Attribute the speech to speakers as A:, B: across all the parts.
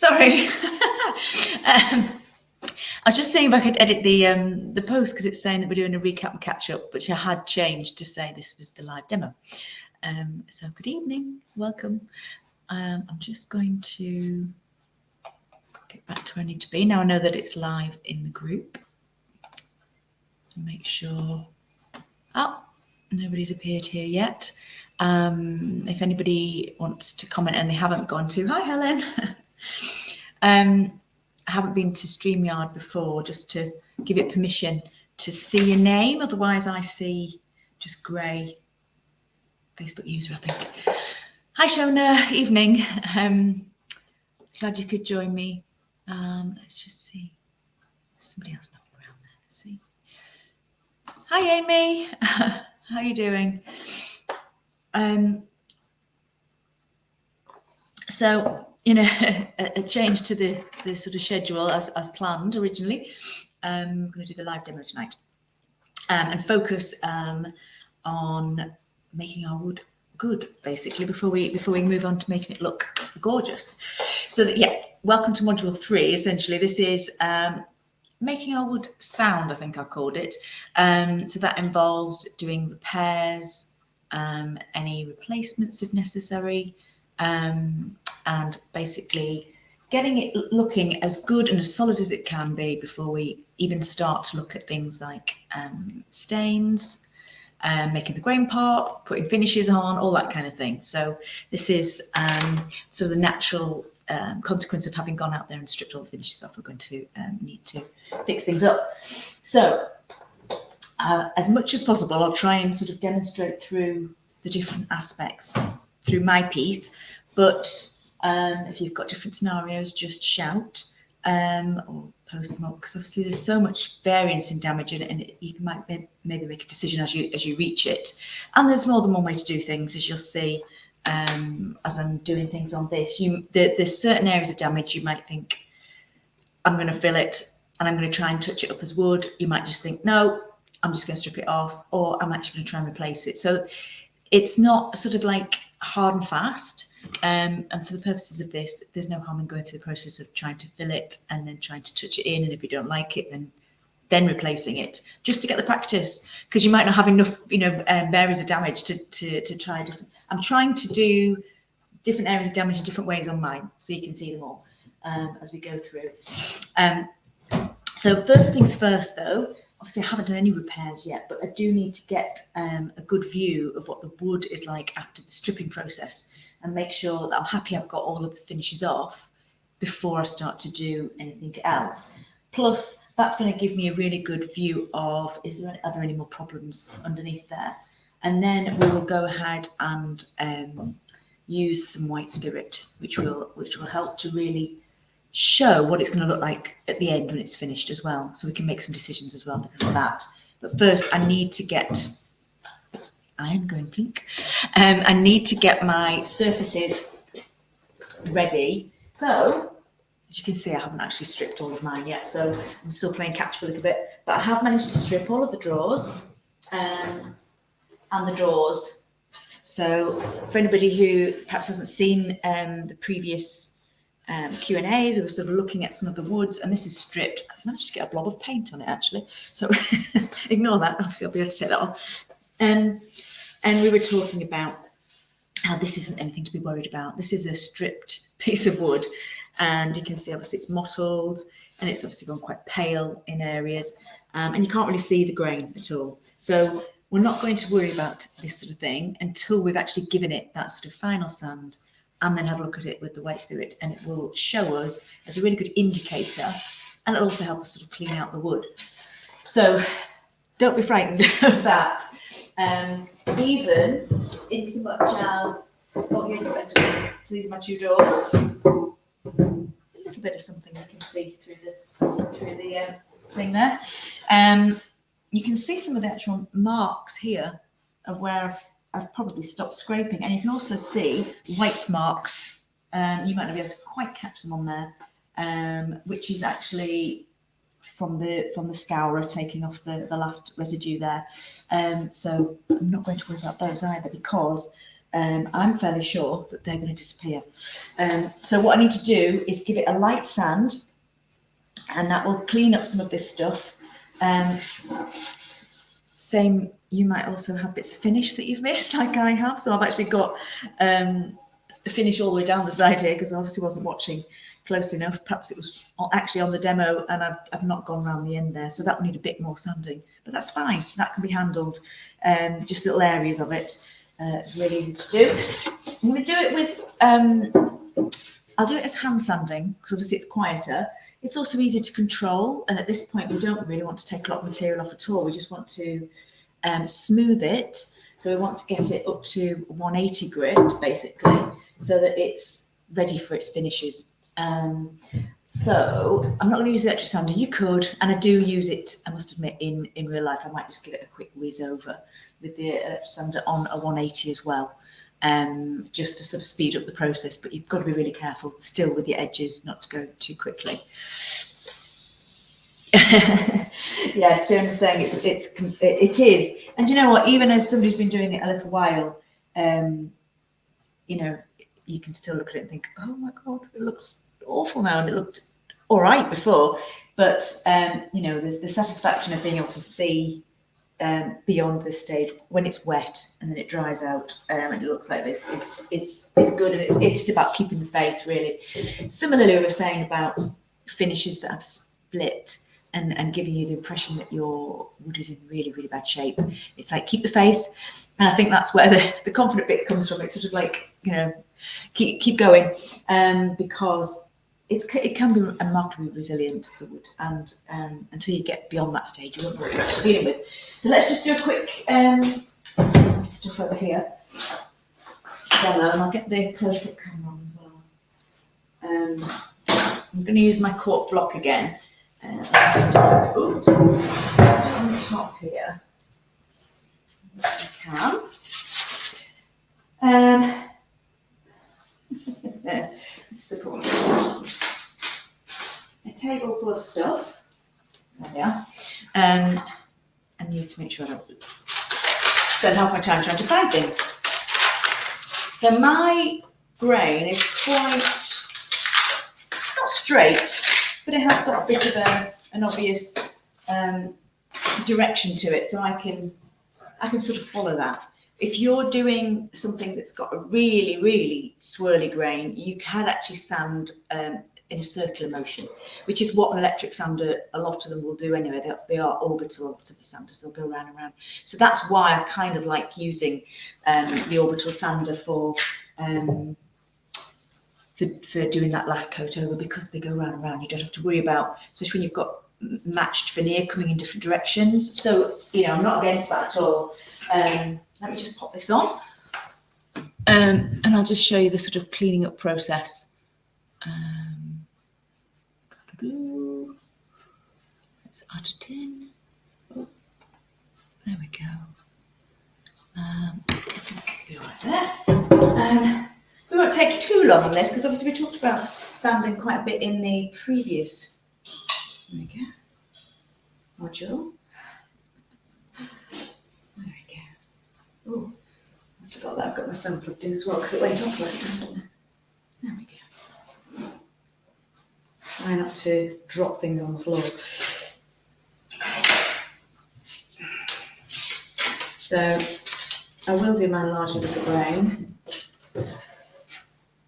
A: Sorry. I was just thinking if I could edit the post because it's saying that we're doing a recap and catch up, which I had changed to say this was the live demo. So good evening, welcome. I'm just going to get back to where I need to be. Now I know that it's live in the group. Make sure, nobody's appeared here yet. If anybody wants to comment and they haven't gone to, hi Helen. I haven't been to StreamYard before, just to give it permission to see your name. Otherwise I see just grey Facebook user, I think. Hi Shona, evening. Glad you could join me. Let's just see. Somebody else knocking around there. Let's see. Hi Amy, how are you doing? So, you know, a change to the sort of schedule as planned originally. I'm going to do the live demo tonight and focus on making our wood good, basically, before we move on to making it look gorgeous. So that, yeah, welcome to module 3. Essentially, this is making our wood sound, I think I called it. So that involves doing repairs, any replacements if necessary, and basically getting it looking as good and as solid as it can be before we even start to look at things like stains, making the grain pop, putting finishes on, all that kind of thing. So this is sort of the natural consequence of having gone out there and stripped all the finishes off. We're going to need to fix things up. So as much as possible, I'll try and sort of demonstrate through the different aspects through my piece, but if you've got different scenarios, just shout or post them up, because obviously there's so much variance in damage, and you might maybe make a decision as you reach it. And there's more than one way to do things, as you'll see as I'm doing things on this. There's certain areas of damage you might think, I'm going to fill it and I'm going to try and touch it up as wood. You might just think, no, I'm just going to strip it off, or I'm actually going to try and replace it. So it's not sort of like hard and fast. And for the purposes of this, there's no harm in going through the process of trying to fill it and then trying to touch it in. And if you don't like it, then replacing it, just to get the practice, because you might not have enough, areas of damage to try different. I'm trying to do different areas of damage in different ways on mine, so you can see them all as we go through. So first things first, though. Obviously, I haven't done any repairs yet, but I do need to get a good view of what the wood is like after the stripping process, and make sure that I'm happy I've got all of the finishes off before I start to do anything else. Plus, that's going to give me a really good view of, are there any more problems underneath there? And then we will go ahead and use some white spirit, which will help to really show what it's going to look like at the end when it's finished as well, so we can make some decisions as well because of that. But first I need to get iron going pink. I need to get my surfaces ready. So as you can see, I haven't actually stripped all of mine yet, so I'm still playing catch up a little bit, but I have managed to strip all of the drawers and the drawers. So for anybody who perhaps hasn't seen the previous Q&As, we were sort of looking at some of the woods, and this is stripped. I managed to get a blob of paint on it actually, so ignore that. Obviously I'll be able to take that off. And we were talking about how this isn't anything to be worried about. This is a stripped piece of wood, and you can see obviously it's mottled, and it's obviously gone quite pale in areas, and you can't really see the grain at all. So we're not going to worry about this sort of thing until we've actually given it that sort of final sand, and then have a look at it with the white spirit, and it will show us as a really good indicator, and it'll also help us sort of clean out the wood. So don't be frightened of that. Even in so much as, here's a better one. So these are my two doors. A little bit of something you can see through the thing there. You can see some of the actual marks here of where I've probably stopped scraping, and you can also see white marks. You might not be able to quite catch them on there, which is actually from the scourer taking off the last residue there. So I'm not going to worry about those either, because I'm fairly sure that they're going to disappear. So what I need to do is give it a light sand, and that will clean up some of this stuff. Same, you might also have bits of finish that you've missed, like I have. So I've actually got a finish all the way down the side here, because I obviously wasn't watching close enough. Perhaps it was actually on the demo, and I've not gone around the end there. So that will need a bit more sanding, but that's fine. That can be handled. Just little areas of it. It's really easy to do. I'm going to do it with, I'll do it as hand sanding, because obviously it's quieter. It's also easy to control, and at this point we don't really want to take a lot of material off at all. We just want to smooth it. So we want to get it up to 180 grit, basically, so that it's ready for its finishes. So I'm not going to use the electric sander. You could, and I do use it, I must admit, in real life. I might just give it a quick whiz over with the electric sander on a 180 as well. Just to sort of speed up the process, but you've got to be really careful still with your edges, not to go too quickly. Yes, Joan's saying it is, and you know what? Even as somebody's been doing it a little while, you know, you can still look at it and think, oh my God, it looks awful now, and it looked all right before. But you know, there's the satisfaction of being able to see beyond this stage when it's wet and then it dries out and it looks like this. It's good, and it's about keeping the faith, really. Similarly, we were saying about finishes that have split and giving you the impression that your wood is in really, really bad shape. It's like, keep the faith, and I think that's where the confident bit comes from. It's sort of like, you know, keep going, because it can be remarkably resilient, the wood, and until you get beyond that stage, you won't know what you're actually dealing with. So let's just do a quick stuff over here demo, and I'll get the close-up camera on as well. I'm going to use my cork block again. Oops, on the top here, if I can. This is the problem. A table full of stuff. There we are. I need to make sure I don't spend half my time trying to find things. So my grain is quite, it's not straight, but it has got a bit of an obvious direction to it, so I can sort of follow that. If you're doing something that's got a really, really swirly grain, you can actually sand in a circular motion, which is what an electric sander, a lot of them will do anyway. They are orbital to the sanders, they'll go round and round. So that's why I kind of like using the orbital sander for doing that last coat over, because they go round and round. You don't have to worry about, especially when you've got matched veneer coming in different directions. So, you know, I'm not against that at all. Let me just pop this on, and I'll just show you the sort of cleaning up process. Let's add it in. Oh, there we go. Be right there. So we won't take too long on this, because obviously we talked about sanding quite a bit in the previous. There we go. Module. There we go. Oh, I forgot that I've got my phone plugged in as well, because it went off last time, didn't it? There we go. Try not to drop things on the floor. So I will do my larger with the grain.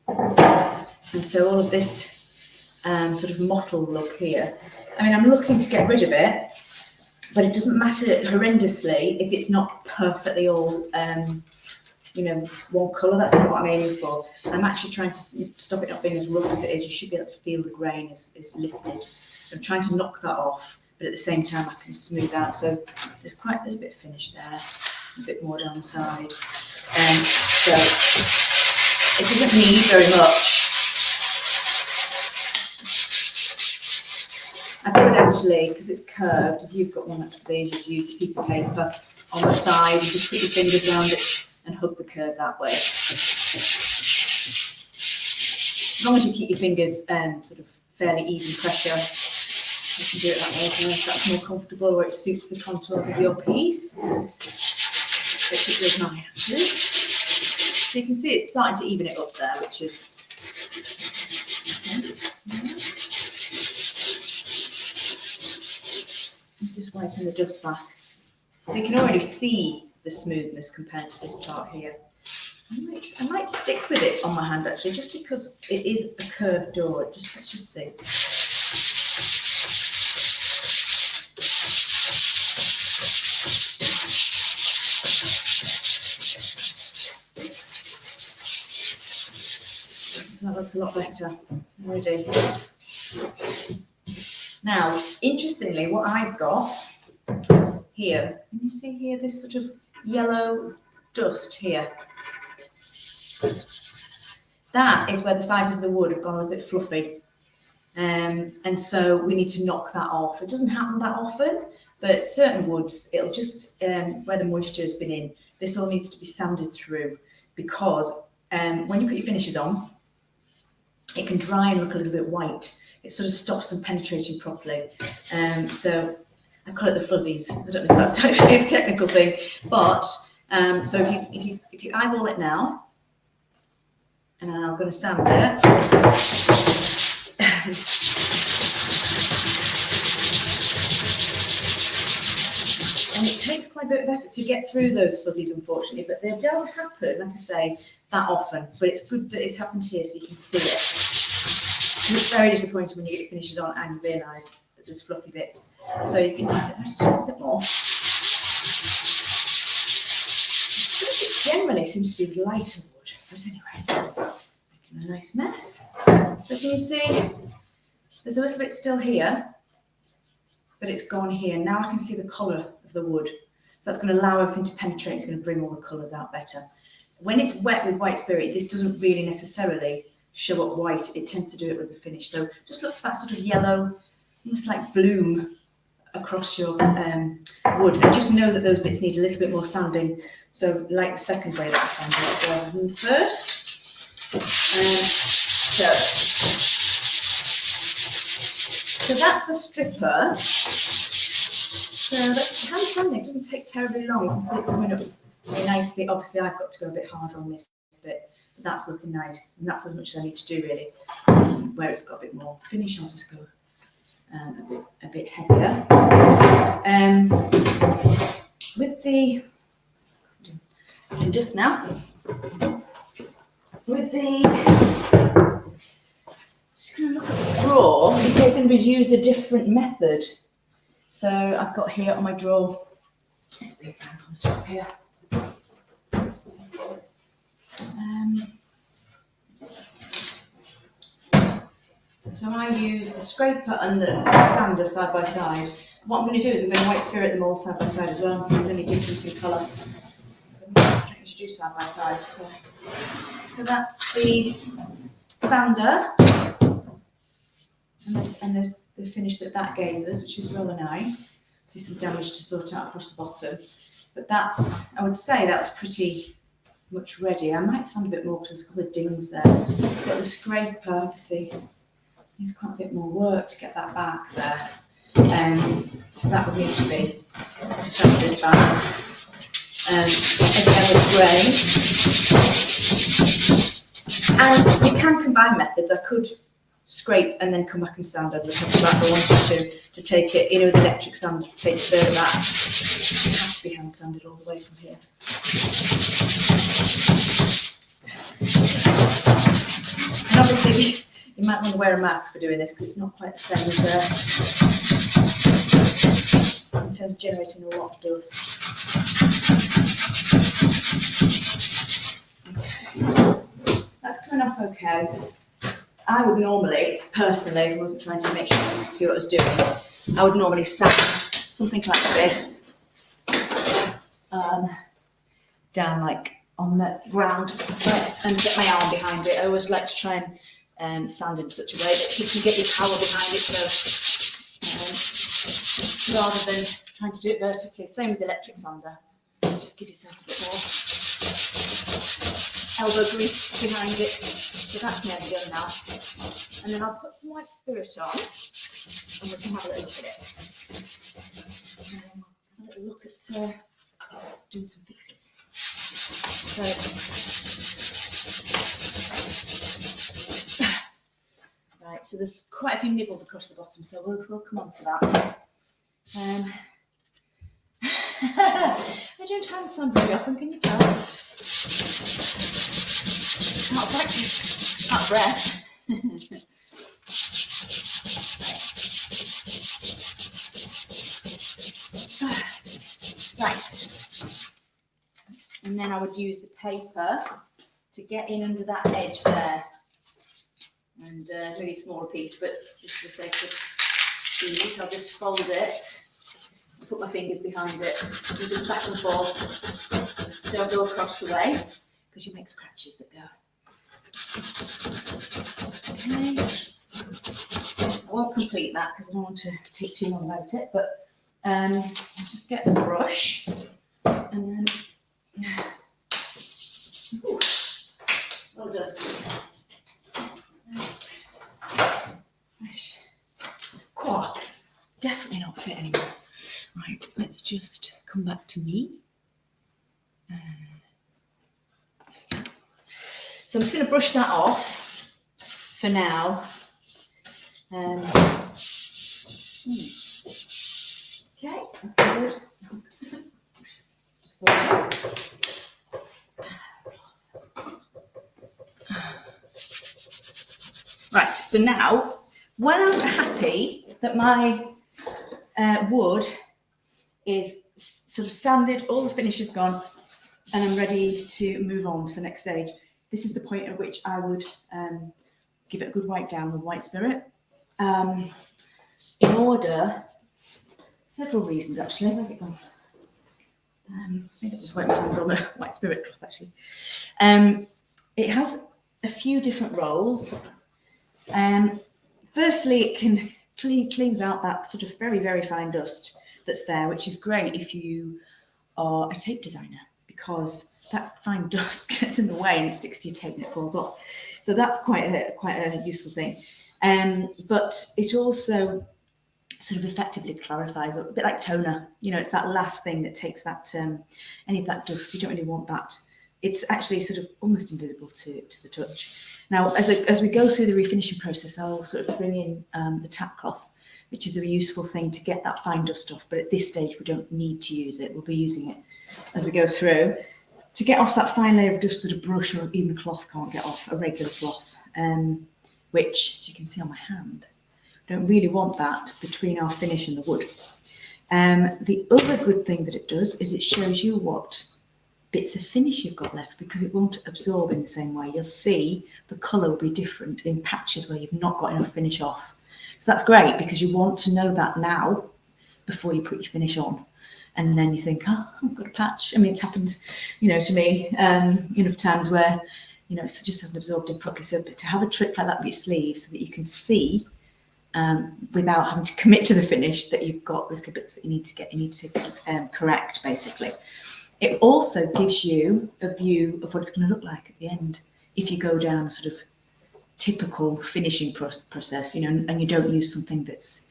A: And so all of this sort of mottled look here, I mean, I'm looking to get rid of it, but it doesn't matter horrendously if it's not perfectly all, you know, one colour. That's not what I'm aiming for. I'm actually trying to stop it not being as rough as it is. You should be able to feel the grain is lifted. I'm trying to knock that off, but at the same time I can smooth out. So there's a bit of finish there, a bit more down the side. So it doesn't need very much. I could actually, because it's curved, if you've got one of these, just use a piece of paper on the side and just put your fingers around it and hug the curve that way. As long as you keep your fingers sort of fairly even pressure, you can do it that way if that's more comfortable, or it suits the contours of your piece, which it does mine actually. So you can see it's starting to even it up there, which is just wiping the dust back. So you can already see the smoothness compared to this part here. I might stick with it on my hand actually, just because it is a curved door. Let's just see. That looks a lot better already. Now, interestingly, what I've got here, can you see here this sort of yellow dust here? That is where the fibres of the wood have gone a little bit fluffy. And so we need to knock that off. It doesn't happen that often, but certain woods, it'll just, where the moisture has been in, this all needs to be sanded through, because when you put your finishes on, it can dry and look a little bit white. It sort of stops them penetrating properly. So I call it the fuzzies. I don't know if that's actually a technical thing, but so if you eyeball it now, and then I'm going to sand it. And it takes quite a bit of effort to get through those fuzzies, unfortunately, but they don't happen, like I say, that often. But it's good that it's happened here so you can see it. It's very disappointing when you get your finishes on and you realise that there's fluffy bits. So you can just a bit more. It generally seems to be lighter wood, but anyway, making a nice mess. So can you see there's a little bit still here, but it's gone here. Now I can see the colour of the wood. So that's going to allow everything to penetrate. It's going to bring all the colours out better. When it's wet with white spirit, this doesn't really necessarily show up white. It tends to do it with the finish. So just look for that sort of yellow, almost like bloom across your wood. And just know that those bits need a little bit more sanding. So like the second way that I sand it rather than the first. So that's the stripper. So that's hand sanding. It doesn't take terribly long. You can see it's coming up very nicely. Obviously I've got to go a bit harder on this bit. That's looking nice, and that's as much as I need to do really. Where it's got a bit more finish, I'll just go a bit heavier. With the just now, with the just going to look at the drawer in case anybody's used a different method. So I've got here on my drawer this big blank on the top here. So I use the scraper and the sander side by side. What I'm going to do is I'm going to white spirit them all side by side as well and see if there's any difference in colour. So I'm going to introduce side by side. So that's the sander and the finish that gave us, which is rather nice. See some damage to sort out across the bottom. But that's, I would say that's pretty much ready. I might sand a bit more because there's a couple of dings there. But the scraper, obviously, needs quite a bit more work to get that back there. So that would need to be sanded back. Again with grey. And you can combine methods. I could scrape and then come back and sand over the top of that if I wanted to take it, with electric sand, to take further back. It has to be hand sanded all the way from here. And obviously, you might want to wear a mask for doing this because it's not quite the same as in terms of generating a lot of dust. Okay. That's coming off okay. I would normally, personally, if I wasn't trying to make sure I could see what I was doing, I would normally sand something like this down like on the ground and get my arm behind it. I always like to try and sand in such a way that you can get your power behind it, so rather than trying to do it vertically. Same with the electric sander. Just give yourself a bit more elbow grease behind it. So that's nearly done now. And then I'll put some white spirit on and we can have a little look at it. Have a little look at doing some fixes. Right, so there's quite a few nibbles across the bottom, so we'll come on to that. I don't hand sand very often, can you tell? Out of breath. Right, and then I would use the paper to get in under that edge there. And maybe a smaller piece, but just for the sake of ease, I'll just fold it, put my fingers behind it, and just back and forth. Don't go across the way, because you make scratches that go. Okay. I won't complete that because I don't want to take too long about it, but I'll just get the brush and then. Ooh, well done. Right. Cool. Definitely not fit anymore. Right, let's just come back to me. So I'm just going to brush that off for now. Okay, good. Right, so now, when I'm happy that my wood is sort of sanded, all the finish is gone, and I'm ready to move on to the next stage, this is the point at which I would give it a good wipe down with white spirit. In order, several reasons actually. Where's it gone? Maybe I'll just wipe my hands on the white spirit cloth actually. It has a few different roles. Firstly, it can cleans out that sort of very, very fine dust that's there, which is great if you are a tape designer, because that fine dust gets in the way and it sticks to your tape and it falls off. So that's quite a useful thing. But it also sort of effectively clarifies, a bit like toner. You know, it's that last thing that takes that any of that dust. You don't really want that. It's actually sort of almost invisible to the touch. Now, as we go through the refinishing process, I'll sort of bring in the tack cloth, which is a useful thing to get that fine dust off. But at this stage, we don't need to use it. We'll be using it as we go through to get off that fine layer of dust that a brush or even a cloth can't get off, a regular cloth, which, as you can see on my hand, don't really want that between our finish and the wood. The other good thing that it does is it shows you what bits of finish you've got left, because it won't absorb in the same way. You'll see the colour will be different in patches where you've not got enough finish off. So that's great, because you want to know that now before you put your finish on. And then you think, oh, I've got a patch. I mean, it's happened, you know, to me, enough times where, you know, it just hasn't absorbed in properly. So to have a trick like that with your sleeve so that you can see without having to commit to the finish that you've got little bits that you need to correct, basically. It also gives you a view of what it's going to look like at the end if you go down a sort of typical finishing process, you know, and you don't use something that's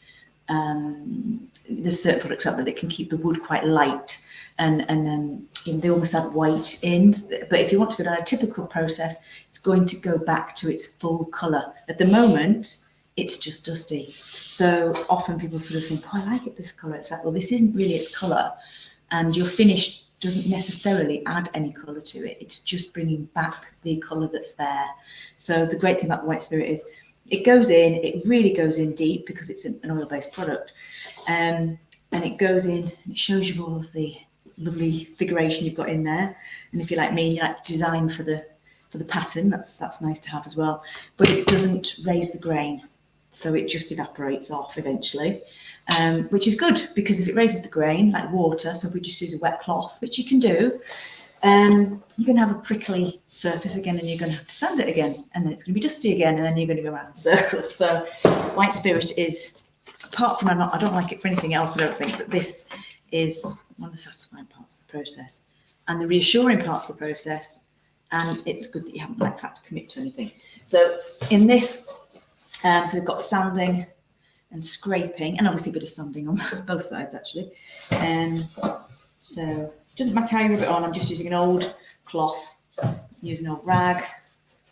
A: there's certain products out there that can keep the wood quite light, and then you know, they almost add white in. But if you want to go down a typical process, it's going to go back to its full colour. At the moment, it's just dusty. So often people sort of think, oh, I like it this colour. It's like, well, this isn't really its colour, and your finish doesn't necessarily add any colour to it. It's just bringing back the colour that's there. So the great thing about the white spirit is it goes in, it really goes in deep because it's an oil-based product. And it goes in, and it shows you all of the lovely figuration you've got in there. And if you're like me and you like to design for the pattern, that's nice to have as well. But it doesn't raise the grain. So it just evaporates off eventually, which is good, because if it raises the grain, like water, so if we just use a wet cloth, which you can do, you're going to have a prickly surface again, and you're going to have to sand it again, and then it's going to be dusty again, and then you're going to go around in circles. So white spirit is, apart from I don't like it for anything else, I don't think, but this is one of the satisfying parts of the process and the reassuring parts of the process, and it's good that you haven't had to commit to anything. So in this, so we've got sanding and scraping, and obviously a bit of sanding on both sides actually. So it doesn't matter how you rub it on. I'm just using an old cloth, use an old rag.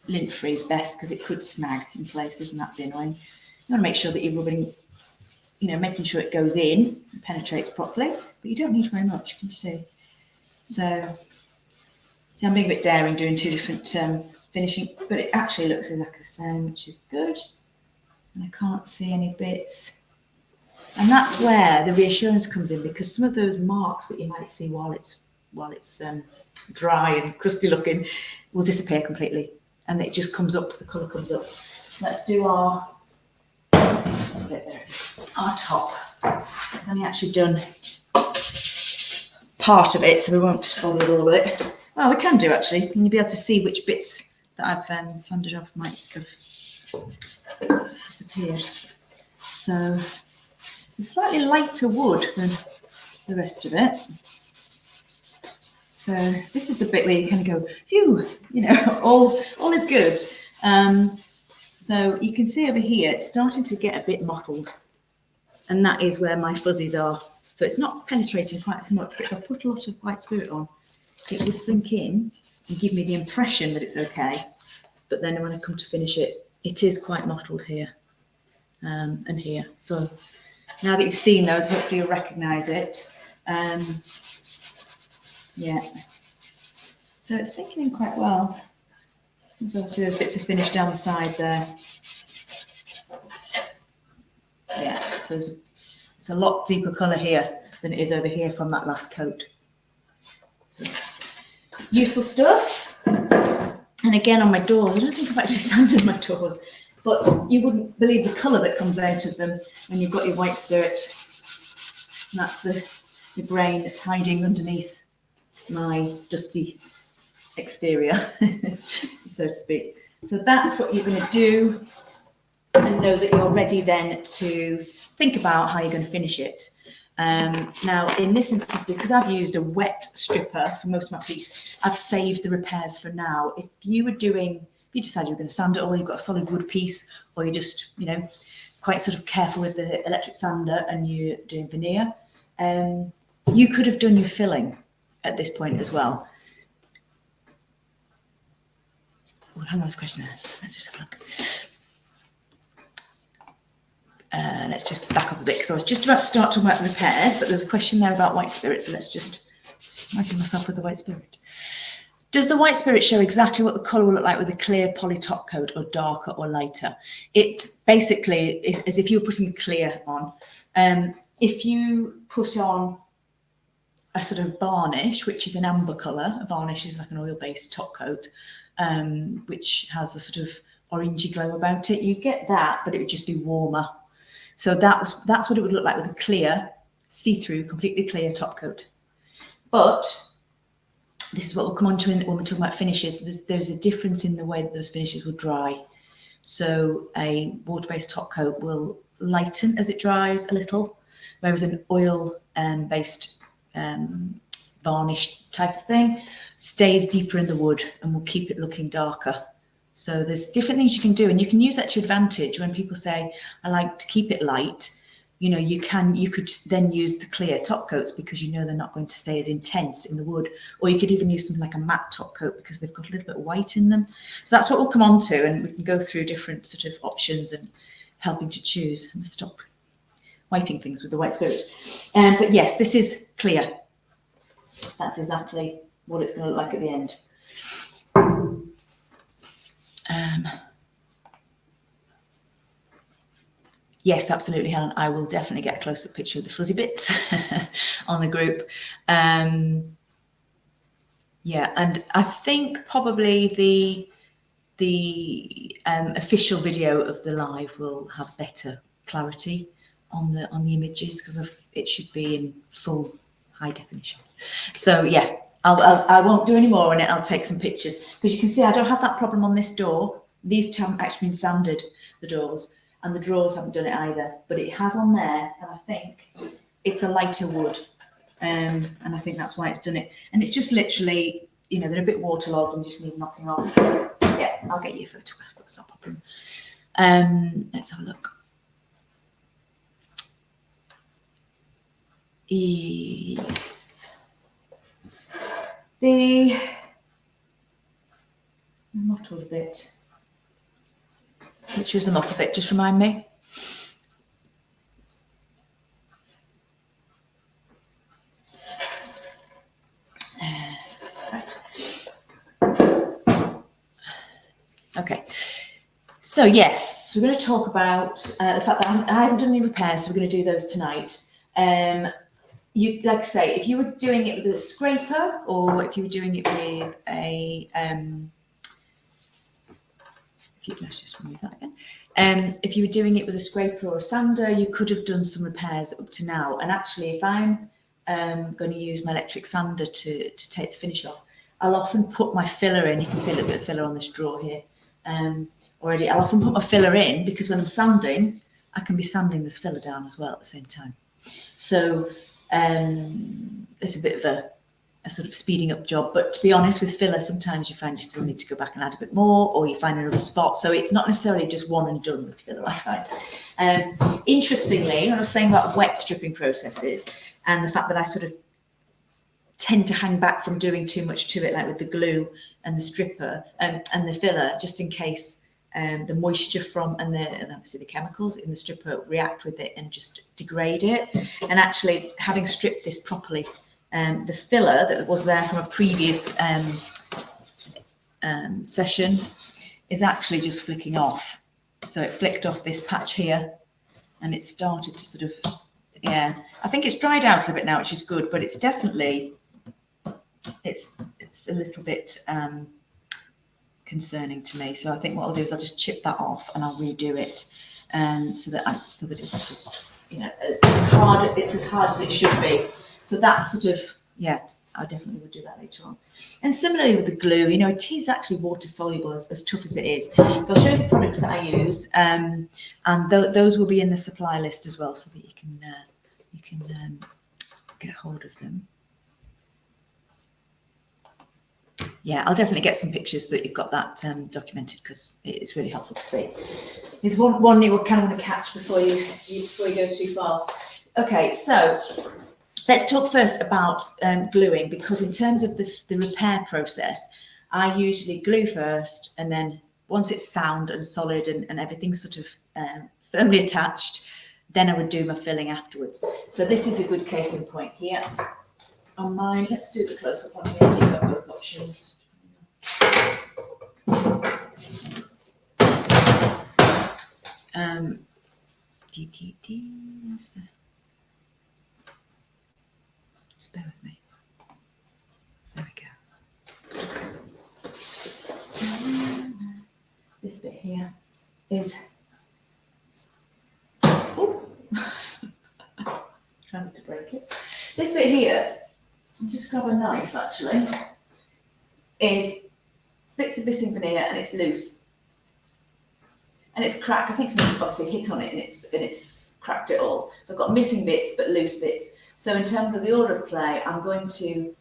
A: Lint-free is best because it could snag in places and that'd be annoying. You want to make sure that you're rubbing, making sure it goes in and penetrates properly, but you don't need very much, can you see? So, see, I'm being a bit daring doing two different finishing, but it actually looks exactly the same, which is good. And I can't see any bits. And that's where the reassurance comes in, because some of those marks that you might see while it's dry and crusty looking will disappear completely, and it just comes up, the colour comes up. Let's do our top. I've only actually done part of it, so we won't follow all of it. Well, we can do actually, and you'll be able to see which bits that I've sanded off might have disappeared. So it's a slightly lighter wood than the rest of it. So this is the bit where you kind of go, phew, all is good. So you can see over here, it's starting to get a bit mottled, and that is where my fuzzies are. So it's not penetrating quite as much, but if I put a lot of white spirit on, it would sink in and give me the impression that it's okay. But then when I come to finish it, it is quite mottled here and here. So now that you've seen those, hopefully you'll recognise it. Yeah. So it's sinking in quite well. There's obviously those bits of finish down the side there. Yeah, so it's a lot deeper colour here than it is over here from that last coat. So, useful stuff. And again, on my doors, I don't think I've actually sanded my doors, but you wouldn't believe the colour that comes out of them when you've got your white spirit. And that's the grain that's hiding underneath my dusty exterior, so to speak. So that's what you're going to do, and know that you're ready then to think about how you're going to finish it. Now, in this instance, because I've used a wet stripper for most of my piece, I've saved the repairs for now. If you decided you were going to sand it all, you've got a solid wood piece, or you're just, quite sort of careful with the electric sander and you're doing veneer, you could have done your filling at this point as well. Oh, hang on, there's a question there. Let's just have a look. Let's just back up a bit, because I was just about to start talking about the repairs, but there's a question there about white spirit, so let's just imagine myself with the white spirit. Does the white spirit show exactly what the colour will look like with a clear poly top coat, or darker or lighter? It basically is as if you were putting clear on. If you put on a sort of varnish, which is an amber colour, a varnish is like an oil-based top coat, which has a sort of orangey glow about it, you get that, but it would just be warmer. So that's what it would look like with a clear, see-through, completely clear top coat. But this is what we'll come on to when we're talking about finishes. There's a difference in the way that those finishes will dry. So a water-based top coat will lighten as it dries a little, whereas an oil-based varnish type of thing stays deeper in the wood and will keep it looking darker. So there's different things you can do, and you can use that to your advantage. When people say, I like to keep it light, you could then use the clear top coats, because they're not going to stay as intense in the wood. Or you could even use something like a matte top coat, because they've got a little bit of white in them. So that's what we'll come on to, and we can go through different sort of options and helping to choose. I'm going to stop wiping things with the white spirit. But yes, this is clear. That's exactly what it's going to look like at the end. Yes, absolutely, Helen. I will definitely get a close-up picture of the fuzzy bits on the group. Yeah, and I think probably the official video of the live will have better clarity on the images, because it should be in full high definition. So yeah, I won't do any more on it. I'll take some pictures, because you can see I don't have that problem on this door. These two haven't actually been sanded, the doors, and the drawers haven't done it either, but it has on there, and I think it's a lighter wood, and I think that's why it's done it. And it's just literally, they're a bit waterlogged and just need knocking off. So yeah, I'll get you a photograph, but it's not a problem. Let's have a look. Yes. mottled a bit. Which was the mottled bit? Just remind me. Right. Okay. So yes, we're going to talk about the fact that I haven't done any repairs, so we're going to do those tonight. You, like I say, if you were doing it with a scraper, or if you were doing it with a, let's just remove that again. If you were doing it with a scraper or a sander, you could have done some repairs up to now. And actually, if I'm going to use my electric sander to take the finish off, I'll often put my filler in. You can see a little bit of filler on this drawer here already. I'll often put my filler in because when I'm sanding, I can be sanding this filler down as well at the same time. So it's a bit of a sort of speeding up job, but to be honest, with filler, sometimes you find you still need to go back and add a bit more, or you find another spot. So it's not necessarily just one and done with filler, I find. Interestingly, when I was saying about wet stripping processes and the fact that I sort of tend to hang back from doing too much to it, like with the glue and the stripper and the filler, just in case the moisture from and obviously the chemicals in the stripper react with it and just degrade it. And actually, having stripped this properly, the filler that was there from a previous session is actually just flicking off. So it flicked off this patch here, and it started to sort of, yeah. I think it's dried out a bit now, which is good, but it's definitely, it's a little bit concerning to me. So I think what I'll do is I'll just chip that off and I'll redo it, so that it's just, you know, as hard as it should be. So that's sort of, yeah, I definitely would do that later on. And similarly with the glue, you know, it is actually water soluble, as tough as it is. So I'll show you the products that I use, and those will be in the supply list as well, so that you can get hold of them. Yeah, I'll definitely get some pictures so that you've got that documented, because it's really helpful to see. There's one you will kind of want to catch before you go too far. Okay, so let's talk first about gluing, because in terms of the repair process, I usually glue first, and then once it's sound and solid and everything's sort of firmly attached, then I would do my filling afterwards. So this is a good case in point here. On mine, let's do the close-up on here so you've got both options. Just bear with me. There we go. This bit here is, trying not to break it. This bit here, I'll just grab a knife actually, is bits of missing veneer and it's loose. And it's cracked. I think someone's obviously hit on it and it's cracked it all. So I've got missing bits but loose bits. So in terms of the order of play, I'm going to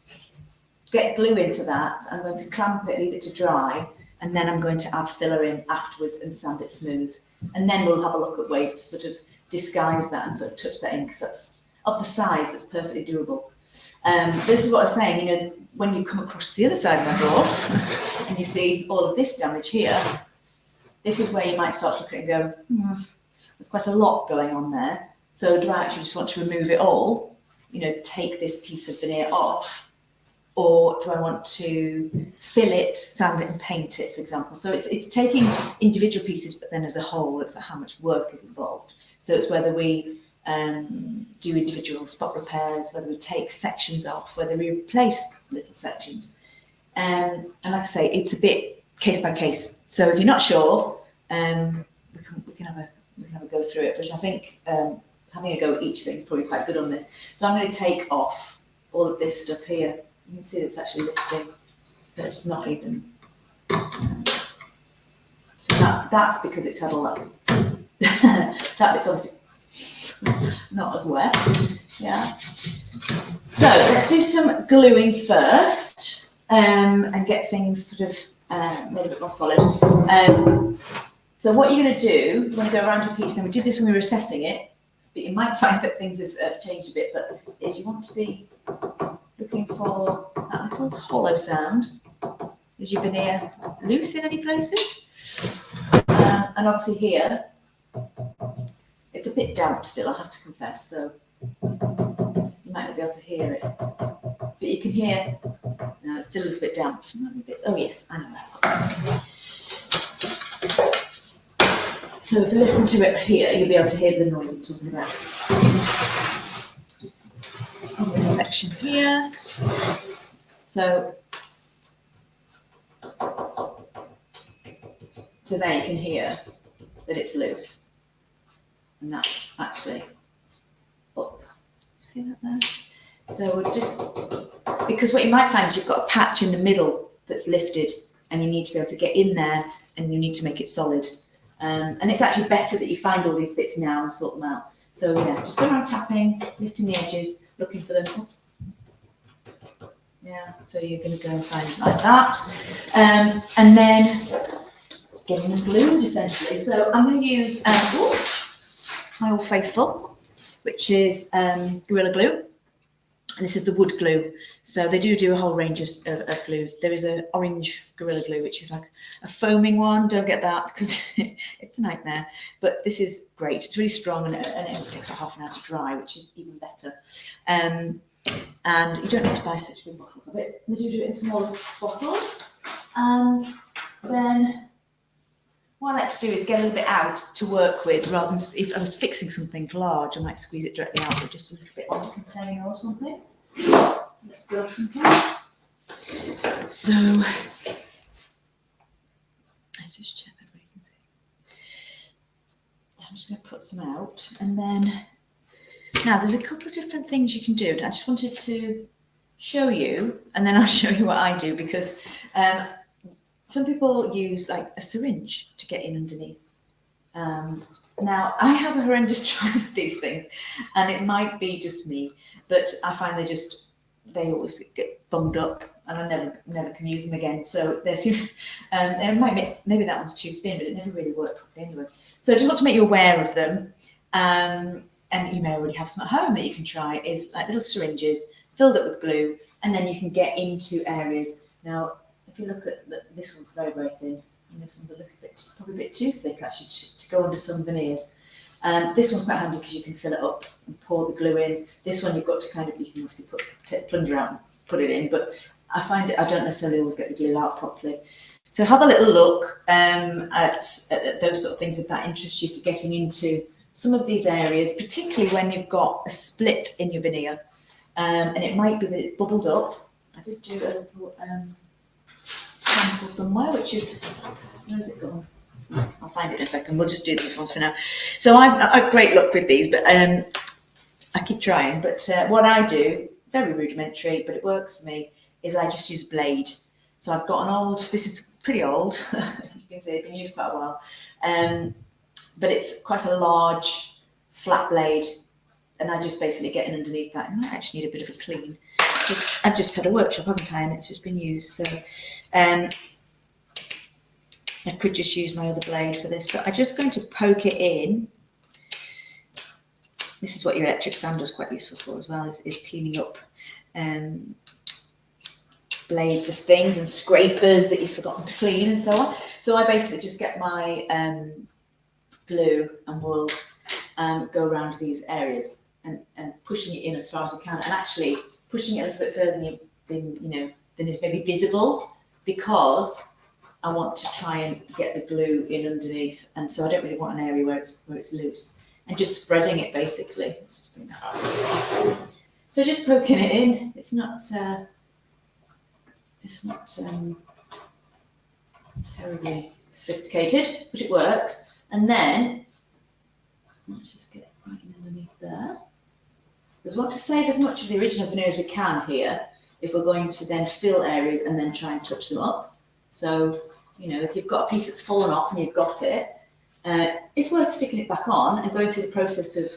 A: get glue into that. I'm going to clamp it, leave it to dry, and then I'm going to add filler in afterwards and sand it smooth. And then we'll have a look at ways to sort of disguise that and sort of touch that in, because that's of the size that's perfectly doable. This is what I was saying, you know, when you come across the other side of my drawer and you see all of this damage here, this is where you might start to look at it and go, there's quite a lot going on there. So do I actually just want to remove it all, you know, take this piece of veneer off, or do I want to fill it, sand it and paint it, for example? So it's taking individual pieces, but then as a whole, it's like how much work is involved. So it's whether we do individual spot repairs, whether we take sections off, whether we replace little sections. And like I say, it's a bit case by case. So if you're not sure, we can have a go through it. But I think having a go at each thing is probably quite good on this. So I'm going to take off all of this stuff here. You can see it's actually lifting, so it's not even. So that's because it's had all that. That bit's obviously not as wet. Yeah. So let's do some gluing first, and get things sort of made a bit more solid. So what you're going to do, you want to go around your piece. Now we did this when we were assessing it, but you might find that things have changed a bit. But is you want to be looking for that little hollow sound as your veneer not loose in any places. And obviously here, it's a bit damp still, I have to confess, so you might not be able to hear it. But you can hear, no, it's still a little bit damp. Oh yes, I know that. So if you listen to it here, you'll be able to hear the noise I'm talking about. On this section here. So there you can hear that it's loose. And that's actually up. See that there? So we'll just, because what you might find is you've got a patch in the middle that's lifted and you need to be able to get in there and you need to make it solid. And it's actually better that you find all these bits now and sort them out. So yeah, just go around tapping, lifting the edges, looking for them. Yeah, so you're going to go and find it like that. And then getting them glued essentially. So I'm going to use my Old Faithful, which is Gorilla Glue. And this is the wood glue. So they do a whole range of glues. There is an orange Gorilla Glue, which is like a foaming one. Don't get that because it's a nightmare. But this is great. It's really strong and it only takes about half an hour to dry, which is even better. And you don't need to buy such big bottles of it. They do it in smaller bottles. And then what I like to do is get a little bit out to work with, rather than if I was fixing something large, I might squeeze it directly out with just a little bit on the container or something. So let's grab some glue. So let's just check that everybody can see. So I'm just going to put some out, and then now there's a couple of different things you can do. I just wanted to show you, and then I'll show you what I do, because some people use like a syringe to get in underneath. Now, I have a horrendous time with these things, and it might be just me, but I find they always get bunged up, and I never can use them again. So maybe that one's too thin, but it never really worked properly anyway. So I just want to make you aware of them, and you may already have some at home that you can try. Is like little syringes filled up with glue, and then you can get into areas. Now, if you look at this one's very, very thin, and this one's probably a bit too thick actually to go under some veneers. This one's quite handy because you can fill it up and pour the glue in. This one you've got to you can obviously take the plunger out and put it in, but I find I don't necessarily always get the glue out properly. So have a little look at those sort of things if that interests you for getting into some of these areas, particularly when you've got a split in your veneer, and it might be that it's bubbled up. I did do a little sample somewhere, which is, where is it gone? I'll find it in a second. We'll just do these ones for now. So I've had great luck with these, but I keep trying. But what I do, very rudimentary, but it works for me, is I just use a blade. So I've got an old, this is pretty old, you can see it's been used quite a while, but it's quite a large flat blade, and I just basically get in underneath that. And I actually need a bit of a clean. I've just had a workshop, haven't I, and it's just been used. So I could just use my other blade for this, but I'm just going to poke it in. This is what your electric sander is quite useful for as well, is cleaning up blades of things and scrapers that you've forgotten to clean and so on. So I basically just get my glue and will go around these areas and pushing it in as far as I can, and actually pushing it a little bit further than is maybe visible, because I want to try and get the glue in underneath, and so I don't really want an area where it's loose, and just spreading it basically. So just poking it in. It's not terribly sophisticated, but it works. And then let's just get it right in underneath there. Because we want to save as much of the original veneer as we can here, if we're going to then fill areas and then try and touch them up. So, if you've got a piece that's fallen off and you've got it, it's worth sticking it back on and going through the process of,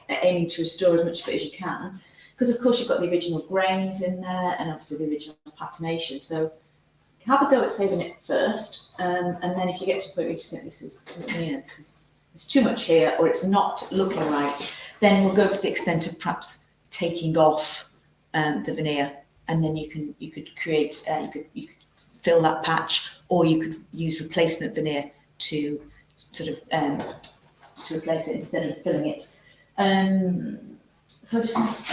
A: aiming to restore as much of it as you can. Because, of course, you've got the original grains in there and obviously the original patination. So have a go at saving it first. And then if you get to the point where you just think there's too much here, or it's not looking right, then we'll go to the extent of perhaps taking off the veneer, and then you could create, you could fill that patch, or you could use replacement veneer to sort of to replace it instead of filling it. So I just want to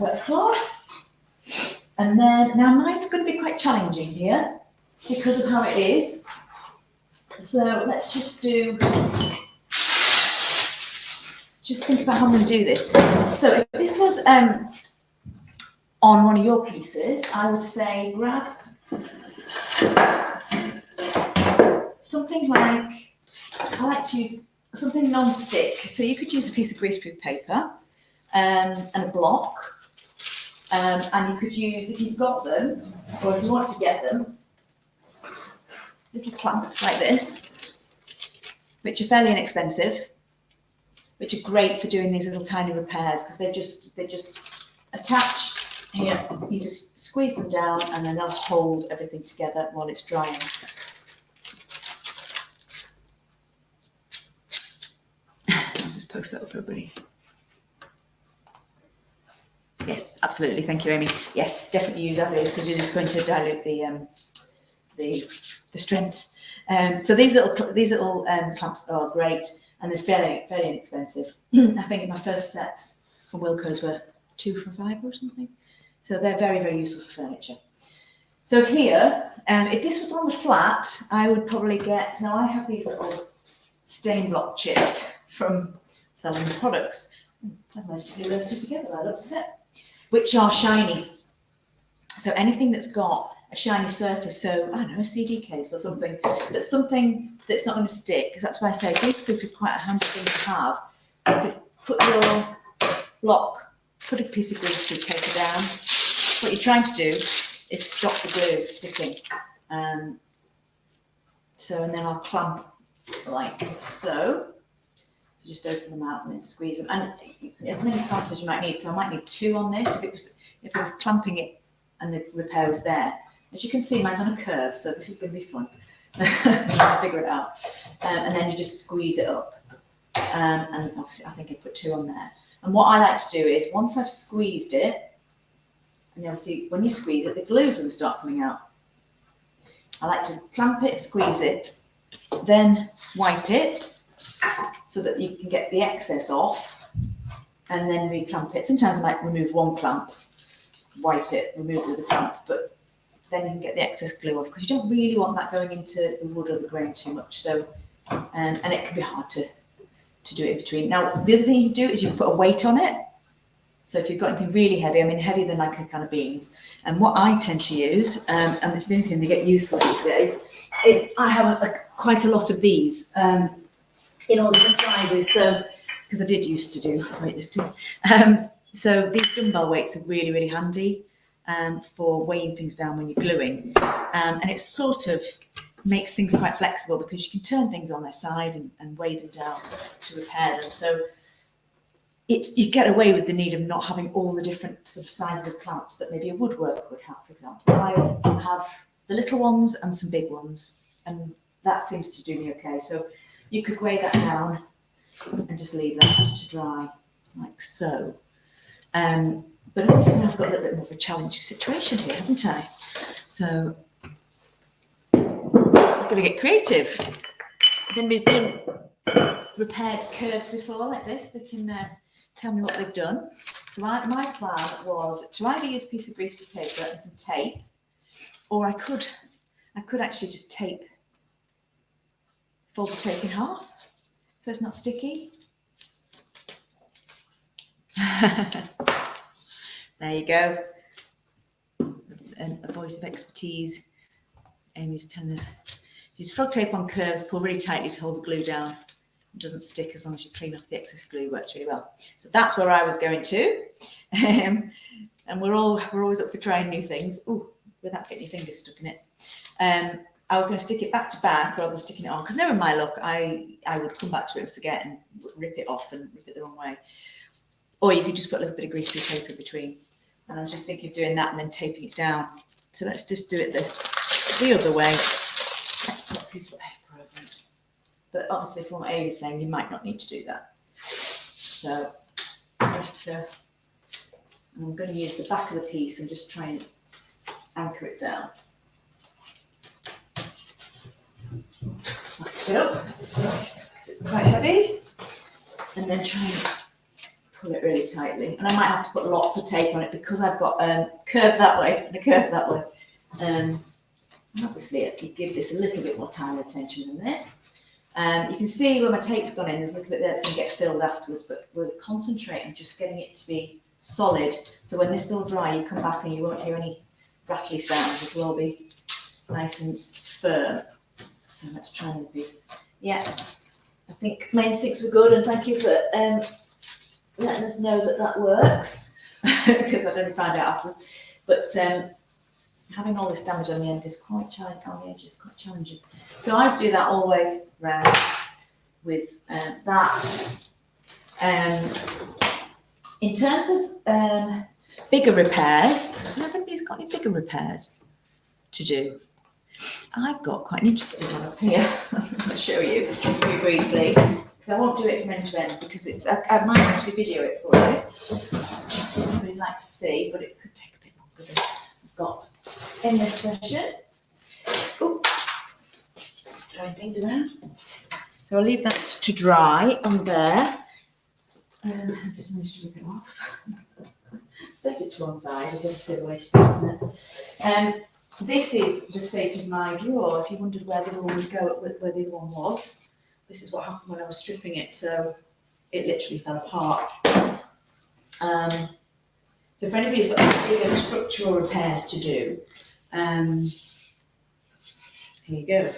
A: wet a cloth, and then now mine's going to be quite challenging here because of how it is. So let's just think about how I'm going to do this. So if this was on one of your pieces, I would say grab something like, I like to use something non-stick. So you could use a piece of greaseproof paper and a block. And you could use, if you've got them, or if you want to get them, little clamps like this, which are fairly inexpensive, which are great for doing these little tiny repairs because they just attach here. You just squeeze them down and then they'll hold everything together while it's drying. I'll just post that up for everybody. Yes, absolutely. Thank you, Amy. Yes, definitely use as is because you're just going to dilute the strength. So these little clamps are great, and they're fairly inexpensive. I think my first sets from Wilko's were 2 for $5 or something. So they're very, very useful for furniture. So here, if this was on the flat, I would probably get. Now I have these little stain block chips from selling the products. I've managed to do those two together by the looks of it, which are shiny. So anything that's got a shiny surface, so I don't know, a CD case or something that's not going to stick, because that's why I say greaseproof is quite a handy thing to have. You could put your block, put a piece of greaseproof paper down. What you're trying to do is stop the glue sticking. So, and then I'll clamp like so. So just open them out and then squeeze them. And as many clamps as you might need. So I might need 2 on this if it was clamping it and the repair was there. As you can see, mine's on a curve, so this is going to be fun. I'll figure it out. And then you just squeeze it up. And obviously, I think I put 2 on there. And what I like to do is, once I've squeezed it, and you'll see when you squeeze it, the glue's going to start coming out. I like to clamp it, squeeze it, then wipe it so that you can get the excess off, and then re-clamp it. Sometimes I might remove one clamp, wipe it, remove the other clamp, but then you can get the excess glue off because you don't really want that going into the wood or the grain too much. So, and it can be hard to do it in between. Now, the other thing you can do is you can put a weight on it. So if you've got anything really heavy, I mean heavier than like a can of beans, and what I tend to use, and it's the only thing they get useful these days, is I have quite a lot of these in all different sizes. So, because I did used to do weightlifting. So these dumbbell weights are really, really handy for weighing things down when you're gluing. And it sort of makes things quite flexible because you can turn things on their side and weigh them down to repair them. So you get away with the need of not having all the different sort of sizes of clamps that maybe a woodworker would have, for example. I have the little ones and some big ones, and that seems to do me okay. So you could weigh that down and just leave that to dry like so. But obviously I've got a little bit more of a challenging situation here, haven't I? So I've got to get creative. If anybody's done repaired curves before like this, they can tell me what they've done. So my plan was to either use a piece of greaseproof paper and some tape, or I could actually just fold the tape in half so it's not sticky. There you go. And a voice of expertise. Amy's telling us, use frog tape on curves, pull really tightly to hold the glue down. It doesn't stick as long as you clean off the excess glue. Works really well. So that's where I was going to. And we're always up for trying new things. Ooh, without getting your fingers stuck in it. I was going to stick it back to back rather than sticking it on, because never in my luck, I would come back to it and forget and rip it off and rip it the wrong way. Or you could just put a little bit of greaseproof paper in between. And I was just thinking of doing that and then taping it down. So let's just do it the other way. Let's put a piece of paper over it. But obviously, from what Amy's saying, you might not need to do that. So I'm going to use the back of the piece and just try and anchor it down. Lock it up, because it's quite heavy, and then try and pull it really tightly. And I might have to put lots of tape on it because I've got a curve that way and a curve that way. And obviously, if you give this a little bit more time and attention than this, you can see where my tape's gone in, there's a little bit there that's going to get filled afterwards, but we'll concentrate on just getting it to be solid. So when this is all dry, you come back and you won't hear any rattly sounds. It will all be nice and firm. So let's try another piece. Yeah, I think my instincts were good, and thank you for letting us know that that works, because I didn't find out afterwards. But having all this damage on the end is quite challenging, on the edge is quite challenging. So I do that all the way round with that. In terms of bigger repairs, I don't know if anybody's got any bigger repairs to do. I've got quite an interesting one up here. I'm going to show you very briefly, because I won't do it from end to end, because it's I might actually video it for you. Anybody'd like to see, but it could take a bit longer than I've got in this session. Oh, throwing things around. So I'll leave that to dry on there. I just managed to rip it off. Set it to one side, is obviously the way to do it, isn't it? This is the state of my drawer. If you wondered where the other one would go, where the other one was, this is what happened when I was stripping it. So it literally fell apart. So for anybody who's got bigger structural repairs to do, here you go.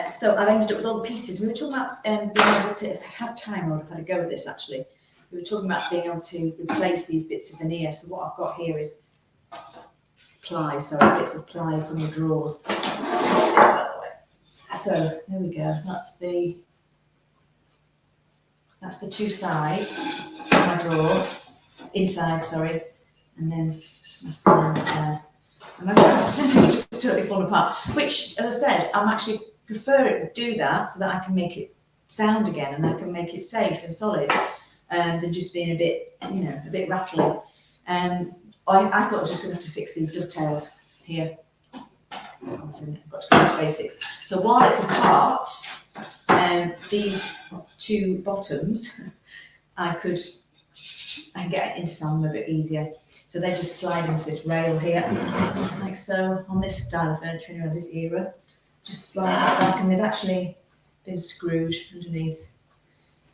A: So I've ended up with all the pieces. We were talking about being able to, if I'd had time, I would have had a go at this actually. We were talking about being able to replace these bits of veneer. So what I've got here is ply, bits of ply from the drawers. So there we go. That's the two sides of my drawer, inside, sorry, and then my sides there. And my front is just totally fallen apart. Which, as I said, I'm actually prefer to do that so that I can make it sound again and I can make it safe and solid, than just being a bit, a bit rattly. I thought I was just going to have to fix these dovetails here. I've got to go back to basics. So while it's apart, these two bottoms, I can get into some a bit easier. So they just slide into this rail here, like so, on this style of furniture, anyway, this era. Just slides it back, and they've actually been screwed underneath.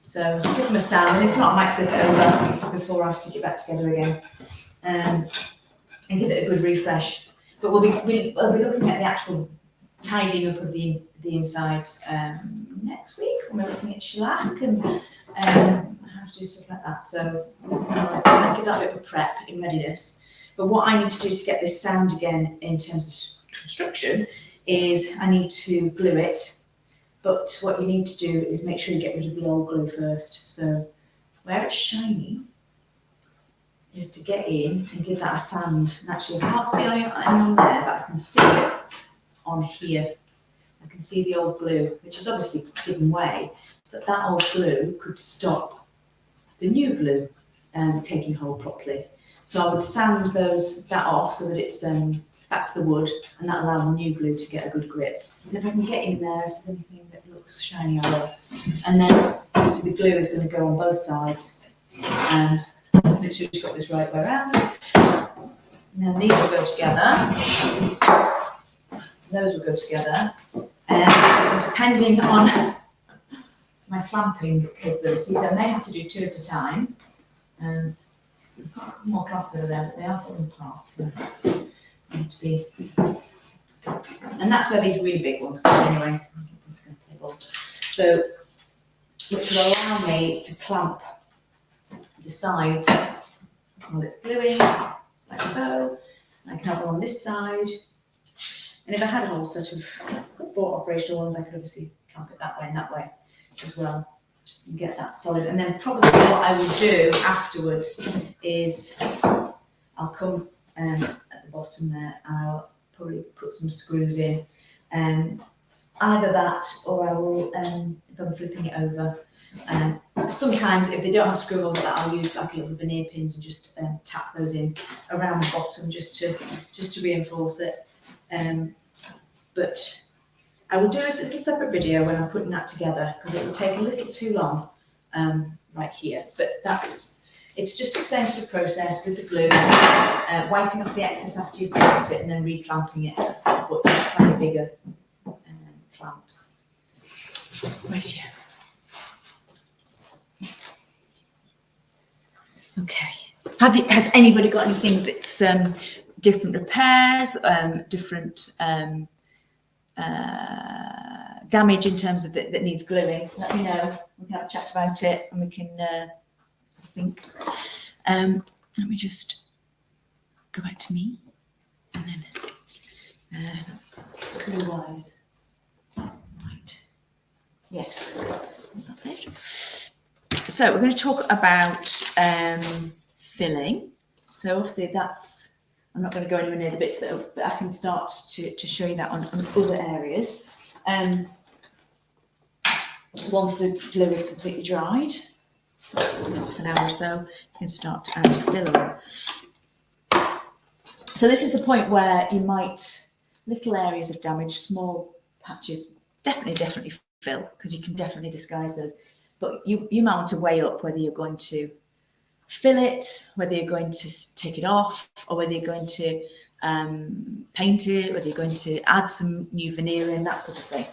A: So give them a sound, and if not, I might flip it over before I stick it back together again, and give it a good refresh. But we'll be looking at the actual tidying up of the insides next week, when we're looking at shellac and how to do stuff like that. So I might give that a bit of a prep in readiness. But what I need to do to get this sound again in terms of construction is I need to glue it. But what you need to do is make sure you get rid of the old glue first. So where it's shiny is to get in and give that a sand. And actually, I can't see any on there, but I can see it on here. I can see the old glue, which is obviously given way, but that old glue could stop the new glue taking hold properly. So I would sand that off so that it's back to the wood, and that allows the new glue to get a good grip. And if I can get in there, if there's anything that looks shiny, I will. And then obviously the glue is going to go on both sides. Make sure you've got this right way around. And then these will go together. Those will go together. Depending on my clamping capabilities, I may have to do two at a time. I've got a couple more clamps over there, but they are falling apart, so I need to be. And that's where these really big ones come anyway. So, which will allow me to clamp the sides while it's gluing, like so. And I can have one on this side. And if I had an all sort of 4 operational ones, I could obviously clamp it that way and that way as well. And get that solid. And then probably what I will do afterwards is I'll come at the bottom there and I'll probably put some screws in. Either that, or I will, if I'm flipping it over, Sometimes if they don't have scribbles, that I'll use like little veneer pins and just tap those in around the bottom just to reinforce it. But I will do a little separate video when I'm putting that together because it will take a little too long right here. But it's just the same sort of process with the glue, wiping off the excess after you've clamped it and then reclamping it, but slightly bigger clamps. Right, yeah. Okay. Has anybody got anything that's different repairs, different damage in terms of that needs gluing? Let me know. We can have a chat about it, and we can. I think. Let me just go back to me, and then glue wise. Right. Yes. That's it. So we're going to talk about filling. So obviously I'm not going to go anywhere near the bits but I can start to show you that on other areas. Once the glue is completely dried, so half an hour or so, you can start to add your filler on. So this is the point where you might, little areas of damage, small patches, definitely fill, because you can definitely disguise those. But you might want to weigh up whether you're going to fill it, whether you're going to take it off, or whether you're going to paint it, whether you're going to add some new veneer in, that sort of thing.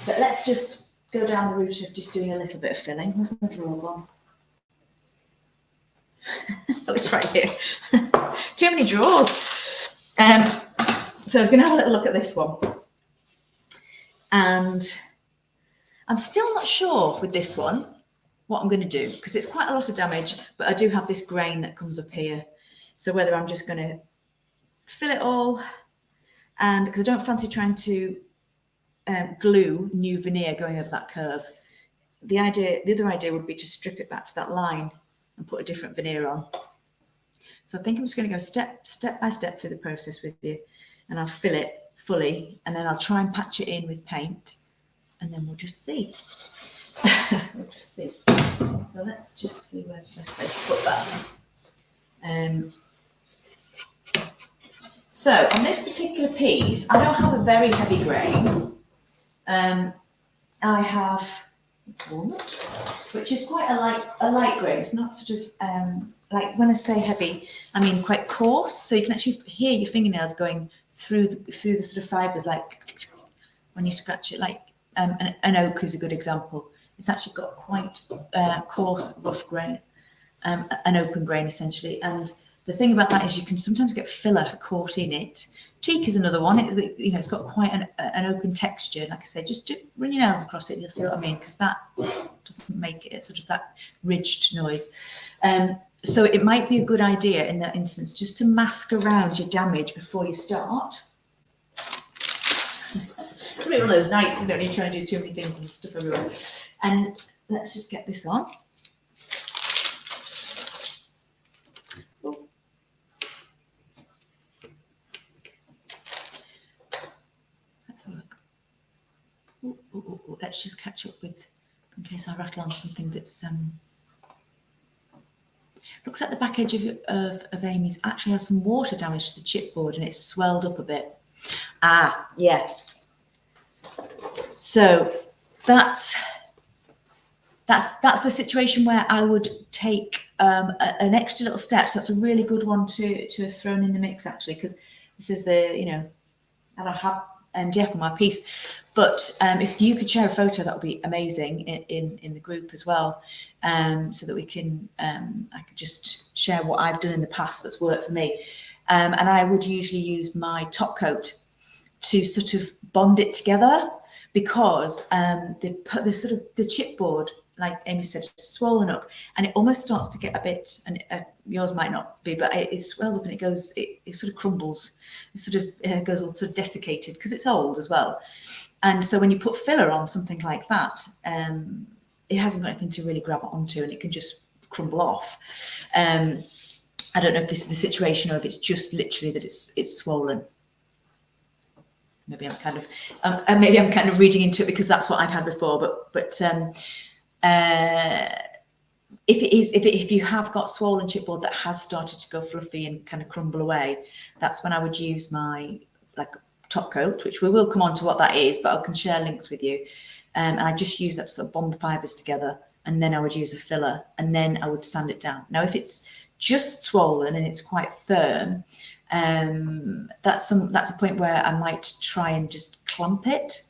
A: But let's just go down the route of just doing a little bit of filling. Where's my drawer gone? Oh, it's right here. Too many drawers. So I was going to have a little look at this one. And I'm still not sure with this one what I'm going to do, because it's quite a lot of damage, but I do have this grain that comes up here. So whether I'm just going to fill it all, and because I don't fancy trying to glue new veneer going over that curve. The other idea would be to strip it back to that line and put a different veneer on. So I think I'm just going to go step by step through the process with you, and I'll fill it fully, and then I'll try and patch it in with paint, and then we'll just see. We'll just see. So let's just see where's the best place to put that. So on this particular piece, I don't have a very heavy grain. I have walnut, which is quite a light grain. It's not sort of like, when I say heavy, I mean quite coarse. So you can actually hear your fingernails going through the sort of fibres, like when you scratch it. Like an oak is a good example. It's actually got quite coarse, rough grain, an open grain essentially. And the thing about that is you can sometimes get filler caught in it. Teak is another one. It's got quite an open texture. Like I say, just run your nails across it and you'll see what I mean, because that doesn't make it sort of that ridged noise. So it might be a good idea in that instance just to mask around your damage before you start. It's a bit one of those nights, isn't it, when you're trying to do too many things and stuff everywhere. And let's just get this on. Let's have a look. Let's just catch up with, in case I rattle on something that's looks like the back edge of Amy's actually has some water damage to the chipboard and it's swelled up a bit. Ah, yeah. So that's a situation where I would take an extra little step. So that's a really good one to have thrown in the mix, actually, because this is and I have MDF on my piece. But if you could share a photo, that would be amazing in the group as well, so that we can I could just share what I've done in the past that's worked for me. And I would usually use my top coat to sort of bond it together, because the sort of the chipboard, like Amy said, is swollen up, and it almost starts to get a bit, and yours might not be, but it swells up and it sort of crumbles. It sort of goes all sort of desiccated because it's old as well. And so when you put filler on something like that, it hasn't got anything to really grab onto, and it can just crumble off. I don't know if this is the situation or if it's just literally that it's swollen. Maybe I'm kind of reading into it because that's what I've had before. But If you have got swollen chipboard that has started to go fluffy and kind of crumble away, that's when I would use my top coat, which we will come on to what that is, but I can share links with you. And I just use that to sort of bond the fibres together, and then I would use a filler, and then I would sand it down. Now, if it's just swollen and it's quite firm, that's a point where I might try and just clamp it.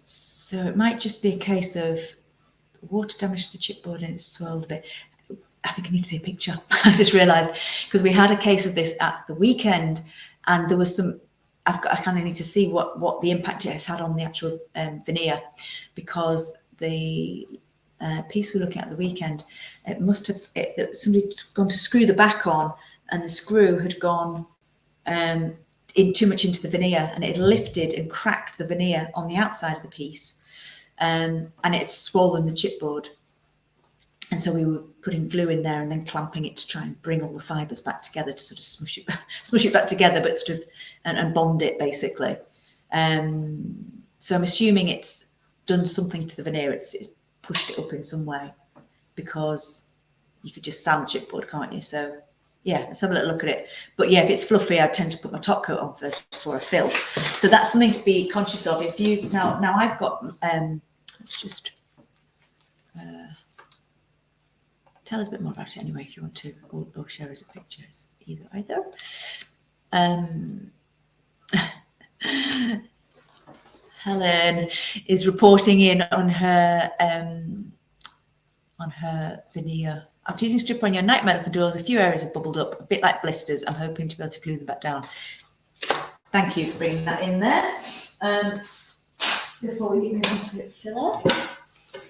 A: So it might just be a case of water damaged the chipboard and it's swelled a bit. I think I need to see a picture. I just realised, because we had a case of this at the weekend, and there was some. I kind of need to see what the impact it has had on the actual veneer, because the piece we were looking at the weekend, it must have somebody had gone to screw the back on, and the screw had gone in too much into the veneer, and it had lifted and cracked the veneer on the outside of the piece, and it had swollen the chipboard. And so we were putting glue in there and then clamping it to try and bring all the fibres back together, to sort of smush it back together, but sort of and bond it basically. So I'm assuming it's done something to the veneer. It's pushed it up in some way, because you could just sand chipboard, can't you? So yeah, let's have a little look at it. But yeah, if it's fluffy, I tend to put my top coat on first before I fill. So that's something to be conscious of. If you now I've got let's just. Tell us a bit more about it anyway, if you want to, or share us a picture. It's either. Helen is reporting in on her veneer. After using strip on your night medical doors, a few areas have bubbled up, a bit like blisters. I'm hoping to be able to glue them back down. Thank you for bringing that in there. Before we move on to the filler,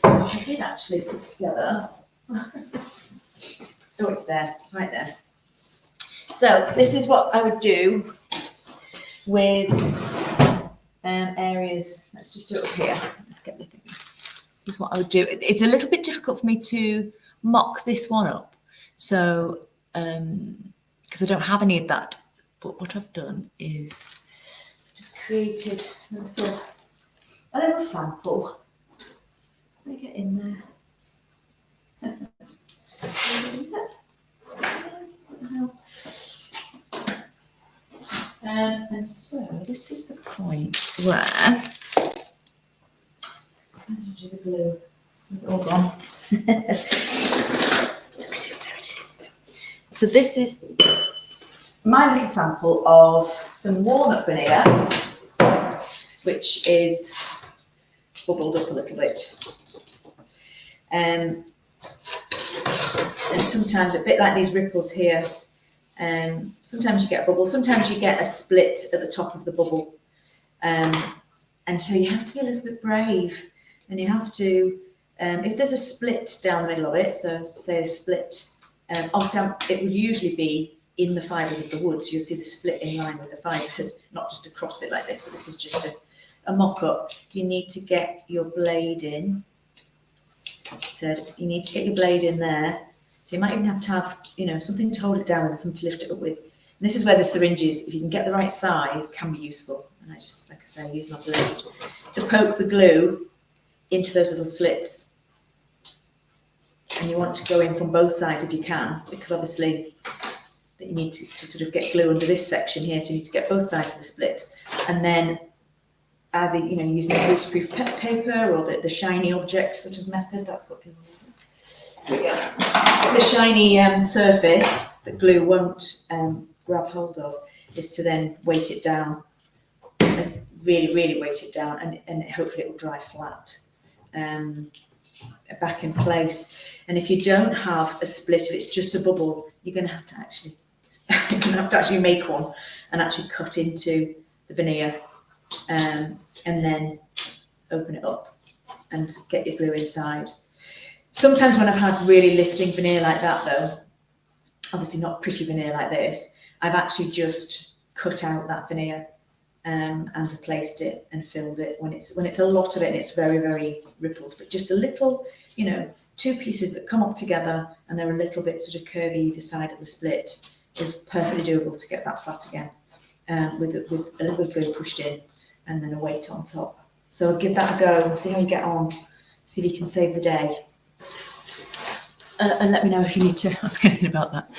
A: I did actually put together. Oh, it's there, right there. So this is what I would do with areas. Let's just do it up here. Let's get the thing. This is what I would do. It's a little bit difficult for me to mock this one up, so because I don't have any of that. But what I've done is just created a little sample. Let me get in there. And so this is the point where the glue is all gone. There it is. So this is my little sample of some walnut veneer, which is bubbled up a little bit. And sometimes a bit like these ripples here, sometimes you get a bubble, sometimes you get a split at the top of the bubble, and so you have to be a little bit brave, and you have to, if there's a split down the middle of it, so say a split, obviously it would usually be in the fibres of the wood, so you'll see the split in line with the fibres, not just across it like this, but this is just a mock-up. You need to get your blade in. You need to get your blade in there. So you might even have to have, something to hold it down with, something to lift it up with. And this is where the syringes, if you can get the right size, can be useful. And I just, like I say, use my blade to poke the glue into those little slits. And you want to go in from both sides if you can, because obviously that you need to sort of get glue under this section here, so you need to get both sides of the split. And then either, using a greaseproof paper or the shiny object sort of method, that's what people do. The shiny surface that glue won't grab hold of is to then weight it down, really, really weight it down, and hopefully it will dry flat back in place. And if you don't have a split, if it's just a bubble, you're going to have to actually make one and actually cut into the veneer, and then open it up and get your glue inside. Sometimes when I've had really lifting veneer like that, though, obviously not pretty veneer like this, I've actually just cut out that veneer and replaced it and filled it when it's a lot of it and it's very, very rippled, but just a little, two pieces that come up together and they're a little bit sort of curvy either side of the split is perfectly doable to get that flat again, with a little glue pushed in and then a weight on top. So I'll give that a go and see how you get on. See if you can save the day. And let me know if you need to ask anything about that.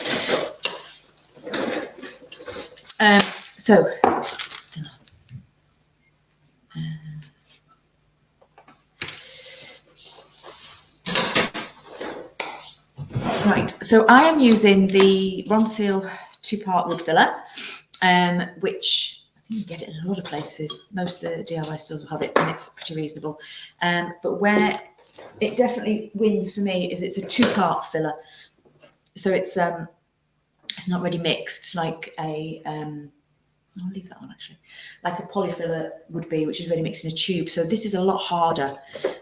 A: Right, so I am using the Ronseal 2-part wood filler, which I think you get it in a lot of places. Most of the DIY stores will have it, and it's pretty reasonable. But where it definitely wins for me is it's a 2-part filler. So it's not ready mixed like a I'll leave that on actually, like a polyfiller would be, which is ready mixed in a tube. So this is a lot harder.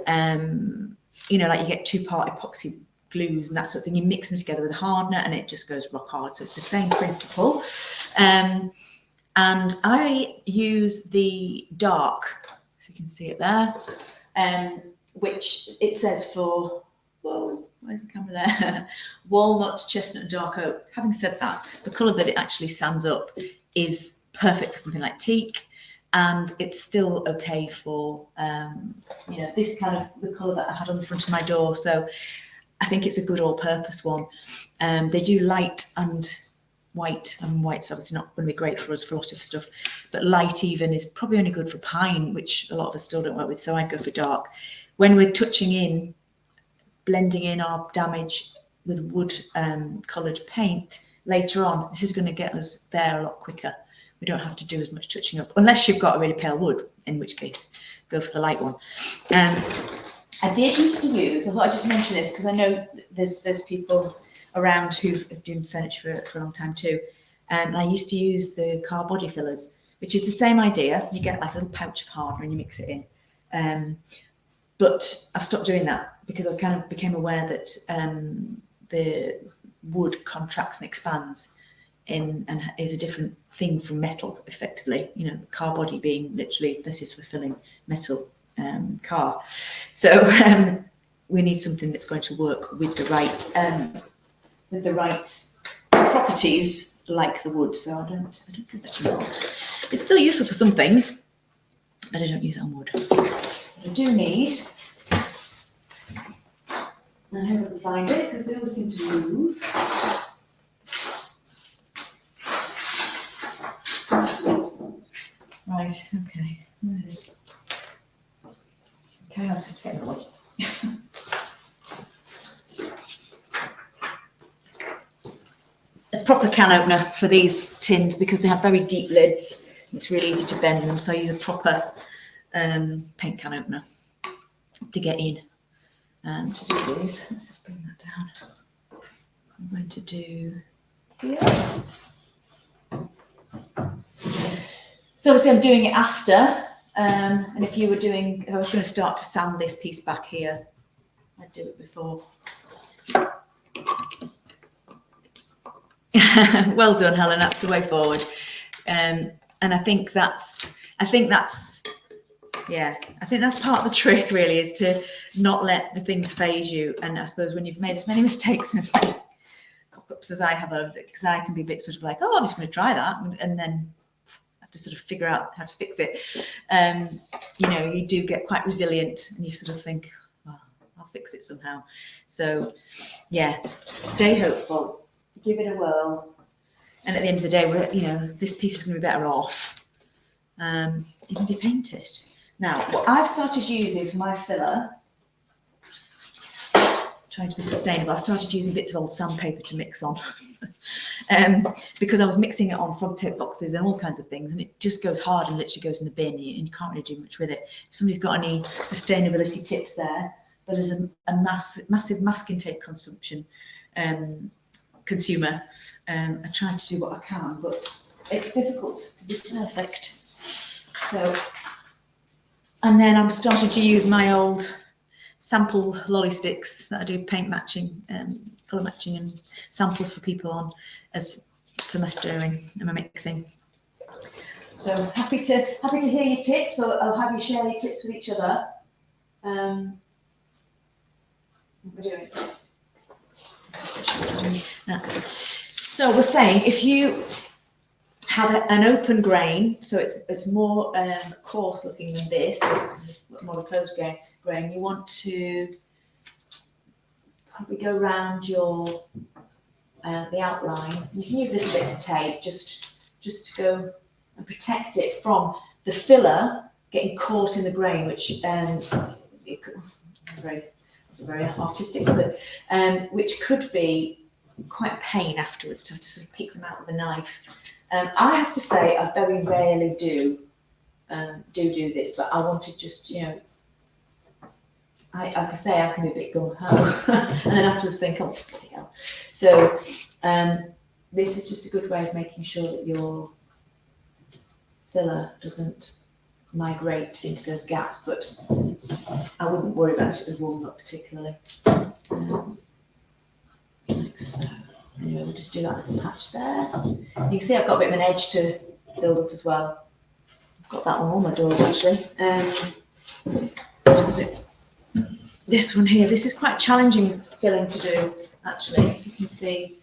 A: You know, like you get 2-part epoxy glues and that sort of thing. You mix them together with a hardener and it just goes rock hard. So it's the same principle. And I use the dark, so you can see it there, which it says for, whoa, where's the camera there? Walnut, chestnut and dark oak. Having said that, the colour that it actually sands up is perfect for something like teak, and it's still okay for you know, this kind of the colour that I had on the front of my door. So I think it's a good all-purpose one. They do light and white, and white's obviously not going to be great for us for a lot of stuff, but light even is probably only good for pine, which a lot of us still don't work with, so I'd go for dark. When we're touching in, blending in our damage with wood coloured paint later on, this is going to get us there a lot quicker. We don't have to do as much touching up, unless you've got a really pale wood, in which case go for the light one. I did used to use, I thought I'd just mention this because I know there's people around who've been doing furniture for a long time too. And I used to use the car body fillers, which is the same idea. You get like a little pouch of hardener and you mix it in. But I've stopped doing that because I kind of became aware that the wood contracts and expands and is a different thing from metal, effectively. You know, the car body being literally, this is for filling metal car. So we need something that's going to work with the right properties like the wood. So I don't do that anymore. It's still useful for some things, but I don't use it on wood. But I do need, and I hope I can find it because they always seem to move. Right, okay. Okay, I'll just get it away. A proper can opener for these tins because they have very deep lids. It's really easy to bend them, so I use a proper paint can opener to get in. And to do this, let's just bring that down. I'm going to do here. So obviously I'm doing it after. And if I was going to start to sand this piece back here, I'd do it before. Well done, Helen. That's the way forward. And I think that's part of the trick, really, is to not let the things phase you. And I suppose when you've made as many mistakes and as many cock-ups as I have over it, because I can be a bit sort of like, oh, I'm just going to try that, and then to sort of figure out how to fix it. You know, you do get quite resilient and you sort of think, well, I'll fix it somehow. So yeah, stay hopeful, give it a whirl. And at the end of the day, this piece is going to be better off even if you paint it. Now, what I've started using for my filler, trying to be sustainable, I started using bits of old sandpaper to mix on. Because I was mixing it on frog tape boxes and all kinds of things, and it just goes hard and literally goes in the bin, and you can't really do much with it. If somebody's got any sustainability tips there, but as a massive masking tape consumer, I try to do what I can, but it's difficult to be perfect. So, and then I'm starting to use my old sample lolly sticks that I do paint matching, colour matching and samples for people on as for my stirring and my mixing. So happy to hear your tips, or I'll have you share your tips with each other. What we're doing. So we're saying, if you have an open grain, so it's more coarse looking than this. This is more of a closed grain. You want to probably go around your the outline. You can use little bits of tape just to go and protect it from the filler getting caught in the grain, which wasn't very artistic, was it? Which could be quite a pain afterwards to have to sort of pick them out with a knife. I have to say, I very rarely do this, but I wanted just, you know, like I say, I can be a bit gung-ho, and then afterwards think, oh, bloody hell. So this is just a good way of making sure that your filler doesn't migrate into those gaps, but I wouldn't worry about it with walnut particularly. Like so. Anyway, we'll just do that little patch there. You can see I've got a bit of an edge to build up as well. I've got that on all my doors actually. What was it? This one here. This is quite challenging filling to do actually. You can see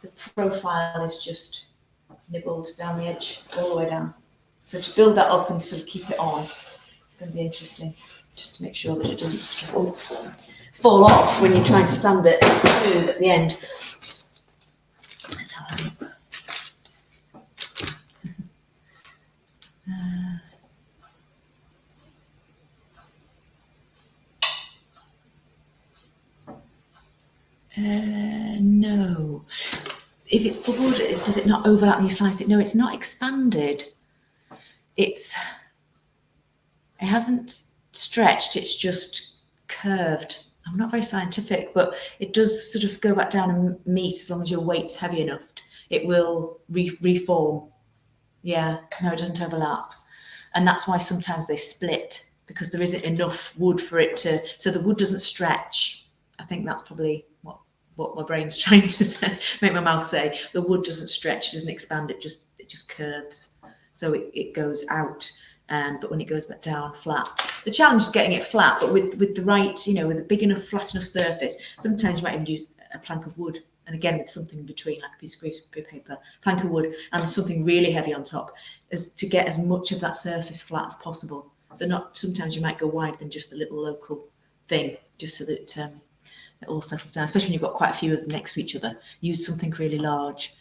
A: the profile is just nibbled down the edge all the way down. So to build that up and sort of keep it on, it's going to be interesting just to make sure that it doesn't fall off when you're trying to sand it smooth at the end. Let's have a look. No. If it's bubbled, does it not overlap when you slice it? No, it's not expanded. It hasn't stretched, it's just curved. I'm not very scientific, but it does sort of go back down and meet as long as your weight's heavy enough. It will reform. Yeah, no, it doesn't overlap. And that's why sometimes they split, because there isn't enough wood for it to, so the wood doesn't stretch. I think that's probably what my brain's trying to say, make my mouth say. The wood doesn't stretch, it doesn't expand, it just curves. So it goes out, but when it goes back down flat. The challenge is getting it flat, but with the right, you know, with a big enough, flat enough surface, sometimes you might even use a plank of wood. And again, with something in between, like a piece of paper, plank of wood, and something really heavy on top, to get as much of that surface flat as possible. So sometimes you might go wider than just the little local thing, just so that it all settles down, especially when you've got quite a few of them next to each other. Use something really large.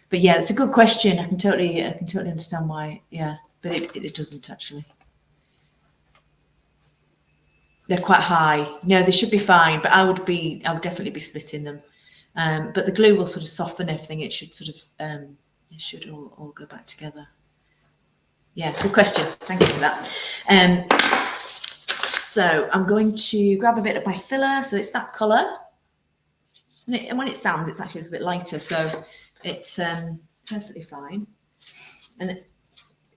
A: But yeah, it's a good question. I can totally understand why. Yeah, but it doesn't actually. They're quite high. No, they should be fine, but I would definitely be splitting them. But the glue will sort of soften everything. It should sort of it should all go back together. Yeah, good question. Thank you for that. So I'm going to grab a bit of my filler. So it's that colour, and when it sands, it's actually a little bit lighter. So it's perfectly fine, and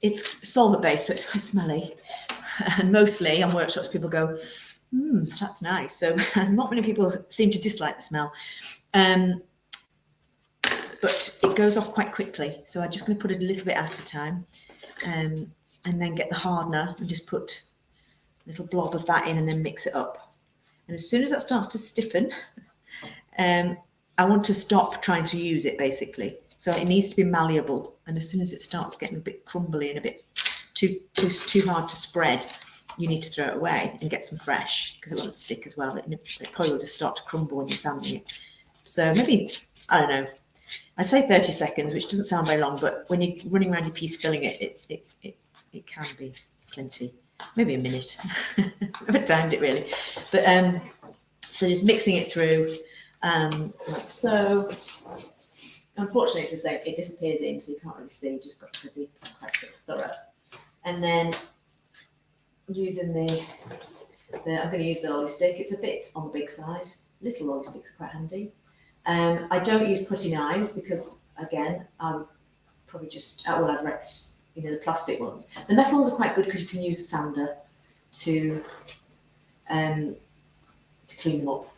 A: it's solvent based, so it's quite smelly. And mostly on workshops, people go, that's nice. So not many people seem to dislike the smell, but it goes off quite quickly. So I'm just going to put it a little bit at a time, and then get the hardener and just put a little blob of that in, and then mix it up. And as soon as that starts to stiffen, I want to stop trying to use it basically. So it needs to be malleable. And as soon as it starts getting a bit crumbly and a bit too hard to spread, you need to throw it away and get some fresh, because it won't stick as well. It probably will just start to crumble when you're sanding it. So maybe, I don't know, I say 30 seconds, which doesn't sound very long, but when you're running around your piece filling it, it can be plenty. Maybe a minute. I haven't timed it really. But so just mixing it through like so. Unfortunately, it's the same. It disappears in, so you can't really see. You just got to be quite sort of thorough. And then using I'm going to use the lolly stick. It's a bit on the big side. Little lolly sticks are quite handy. I don't use putty knives because, again, I'm probably just I've wrecked, the plastic ones. The metal ones are quite good because you can use a sander to clean them up.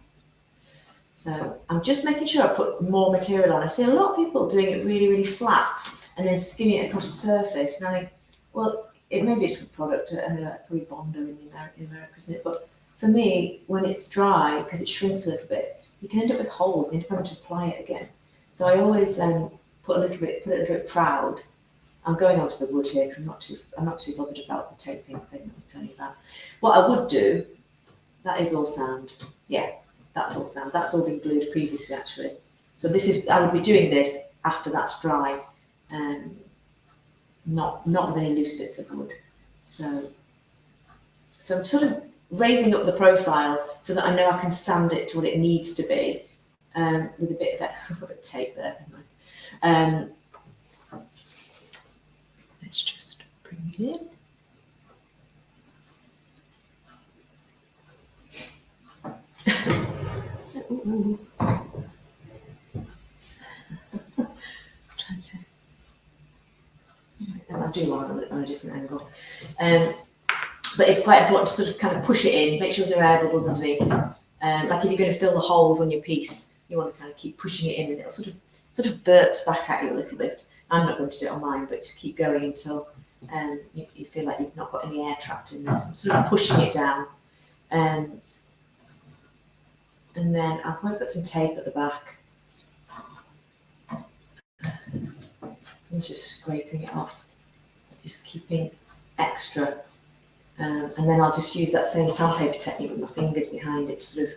A: So I'm just making sure I put more material on. I see a lot of people doing it really, really flat and then skimming it across the surface. And I think, well, it may be a different product, and probably Bondo in America, isn't it? But for me, when it's dry, because it shrinks a little bit, you can end up with holes and you have to apply it again. So I always put it a little bit proud, I'm going on to the wood here because I'm not too bothered about the taping thing that I was telling you about. What I would do, that is all sand. Yeah, that's all sand. That's all been glued previously, actually. So this is, I would be doing this after that's dry, not with any loose bits of wood. So I'm sort of raising up the profile so that I know I can sand it to what it needs to be, with a bit of tape there. Let's just bring it in. Ooh. Trying to. I'll do one on a different angle. But it's quite important to sort of kind of push it in, make sure there are air bubbles underneath. Like if you're going to fill the holes on your piece, you want to kind of keep pushing it in, and it'll sort of burp back at you a little bit. I'm not going to do it on mine, but just keep going until you feel like you've not got any air trapped in there. So I'm sort of pushing it down. And then I'll probably put some tape at the back. So I'm just scraping it off, just keeping extra. And then I'll just use that same sandpaper technique with my fingers behind it to sort of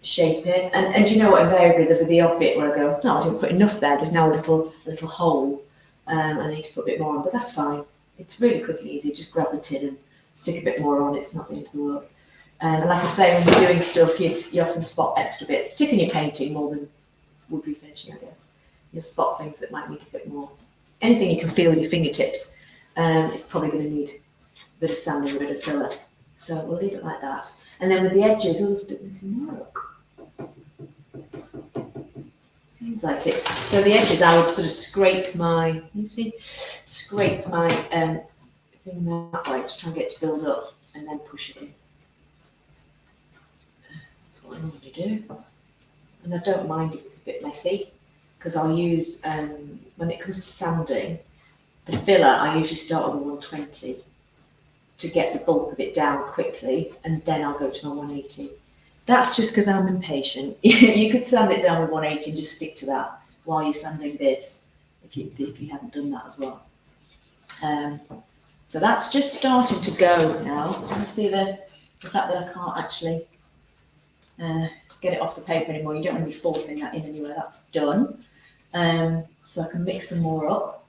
A: shape it. And you know what, invariably there'll be the odd bit where I go, no, I didn't put enough there. There's now a little hole. I need to put a bit more on, but that's fine. It's really quick and easy. Just grab the tin and stick a bit more on. It's not the end of the world. And like I say, when you're doing stuff, you often spot extra bits, particularly in painting more than wood refinishing, I guess. You'll spot things that might need a bit more. Anything you can feel with your fingertips, it's probably going to need a bit of sanding, a bit of filler. So we'll leave it like that. And then with the edges, oh, there's a bit missing there, look. Seems like it's, so the edges I would sort of scrape my, scrape my thing that way to try and get it to build up and then push it in. That's what I normally do. And I don't mind if it's a bit messy, because I'll use, when it comes to sanding, the filler I usually start on the 120 to get the bulk of it down quickly, and then I'll go to my 180. That's just because I'm impatient. You could sand it down with 180 and just stick to that while you're sanding this, if you haven't done that as well. So that's just started to go now. You can see the fact that I can't actually get it off the paper anymore. You don't want to be forcing that in anywhere. That's done. So I can mix some more up.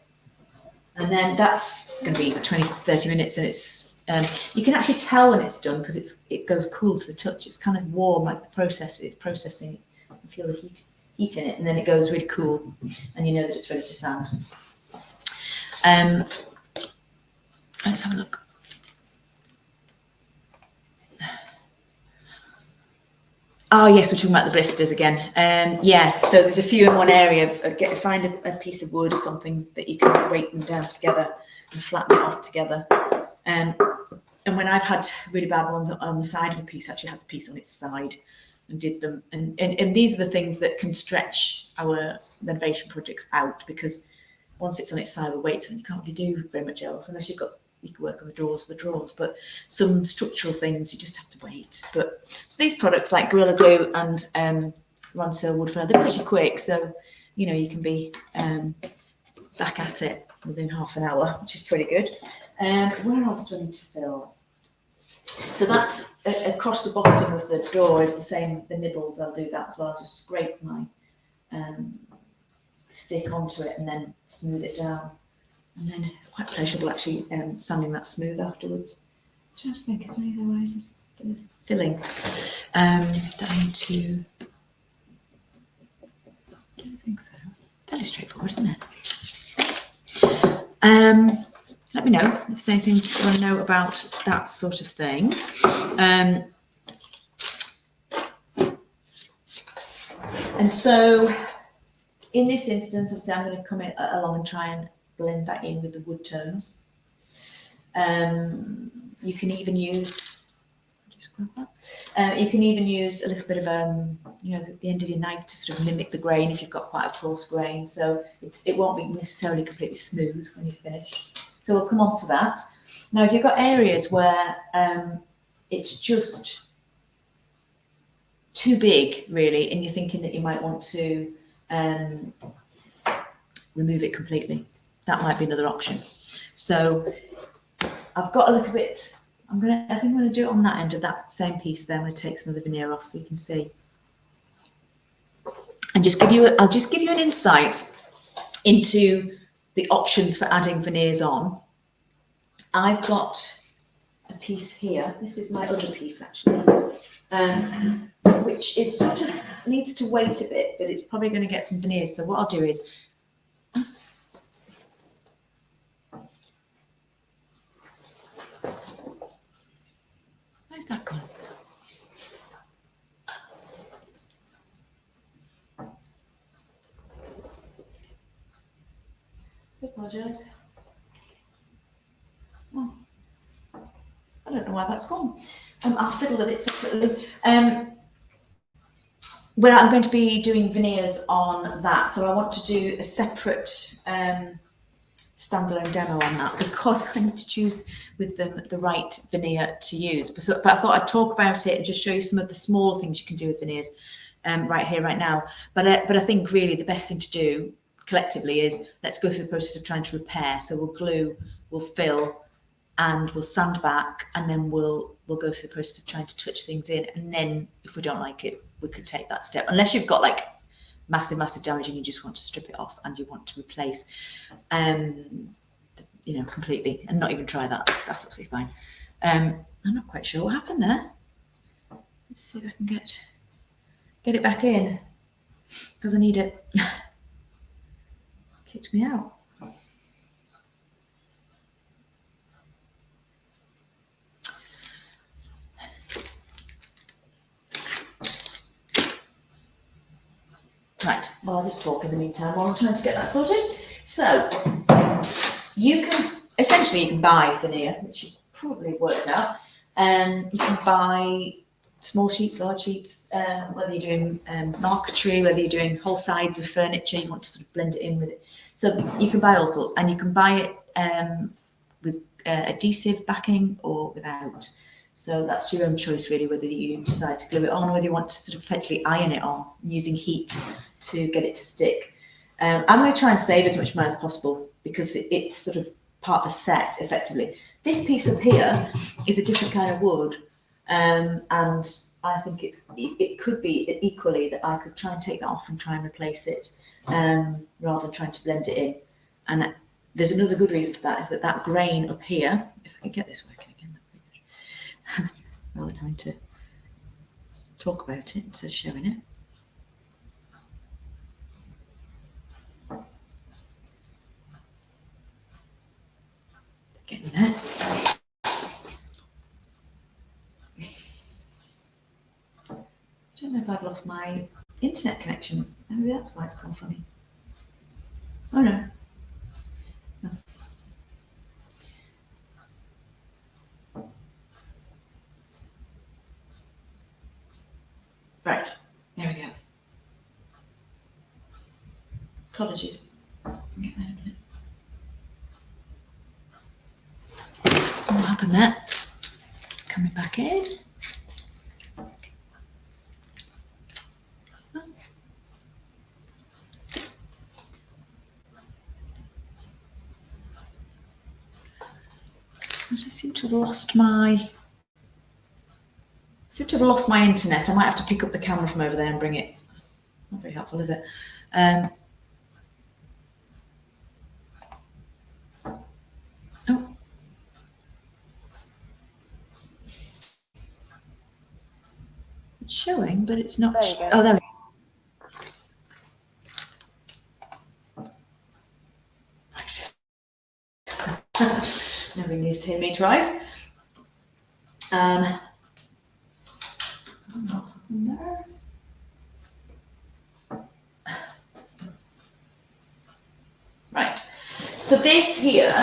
A: And then that's going to be 20, 30 minutes, and it's you can actually tell when it's done because it goes cool to the touch. It's kind of warm, like the process. It's processing it. You feel the heat in it, and then it goes really cool, and you know that it's ready to sand. Let's have a look. Oh yes, we're talking about the blisters again. Yeah, so there's a few in one area. Find a piece of wood or something that you can weight them down together and flatten it off together. And when I've had really bad ones on the side of a piece, I actually had the piece on its side and did them. And these are the things that can stretch our renovation projects out, because once it's on its side with weights, and you can't really do very much else unless you can work on the drawers, but some structural things you just have to wait. But so these products like Gorilla Glue and Ronseal wood filler, they're pretty quick, so you know you can be back at it within half an hour, which is pretty good. Where else do I need to fill? So that's across the bottom of the door is the same, the nibbles, I'll do that as well. I'll just scrape my stick onto it and then smooth it down. And then it's quite pleasurable actually sanding that smooth afterwards. I'm trying to think, is there any other ways of filling? I don't think so. Fairly straightforward, isn't it? Let me know if there's anything you want to know about that sort of thing. And so in this instance, obviously I'm going to come in along and try and blend that in with the wood tones. You can even use, you can even use a little bit of, the end of your knife to sort of mimic the grain if you've got quite a coarse grain. So it won't be necessarily completely smooth when you finish. So we'll come on to that. Now, if you've got areas where it's just too big, really, and you're thinking that you might want to remove it completely, that might be another option. So I've got a little bit, I think I'm going to do it on that end of that same piece there. I'm going to take some of the veneer off so you can see. And I'll just give you an insight into the options for adding veneers on. I've got a piece here. This is my other piece actually, which it sort of needs to wait a bit, but it's probably going to get some veneers. So what I'll do is, where's that gone? I apologise. Oh, I don't know why that's gone. I'll fiddle with it separately. Where I'm going to be doing veneers on that, so I want to do a separate standalone demo on that because I need to choose with them the right veneer to use. But I thought I'd talk about it and just show you some of the small things you can do with veneers right here, right now. But I think really the best thing to do collectively is let's go through the process of trying to repair. So we'll glue, we'll fill, and we'll sand back, and then we'll go through the process of trying to touch things in. And then if we don't like it, we could take that step. Unless you've got like massive damage and you just want to strip it off and you want to replace, you know, completely and not even try that. That's absolutely fine. I'm not quite sure what happened there. Let's see if I can get it back in because I need it. Kicked me out. Right, well, I'll just talk in the meantime while I'm trying to get that sorted. So, you can buy veneer, which you probably worked out. You can buy small sheets, large sheets, whether you're doing marquetry, whether you're doing whole sides of furniture, you want to sort of blend it in with it. So you can buy all sorts, and you can buy it with adhesive backing or without. So that's your own choice really, whether you decide to glue it on or whether you want to sort of effectively iron it on using heat to get it to stick. I'm going to try and save as much money as possible because it's sort of part of a set effectively. This piece up here is a different kind of wood, and I think it could be equally that I could try and take that off and try and replace it rather than trying to blend it in. And there's another good reason for that, is that grain up here, if I can get this working again, rather than having to talk about it instead of showing it. It's getting there. I don't know if I've lost my internet connection. Maybe that's why it's gone funny. Oh no. No. Right, there we go. Apologies. What happened there? Coming back in. I just seem to have lost my internet. I might have to pick up the camera from over there and bring it. Not very helpful, is it? Oh. It's showing, but it's not. Oh, there we go. Nobody needs to hear me twice. There. Right. So this here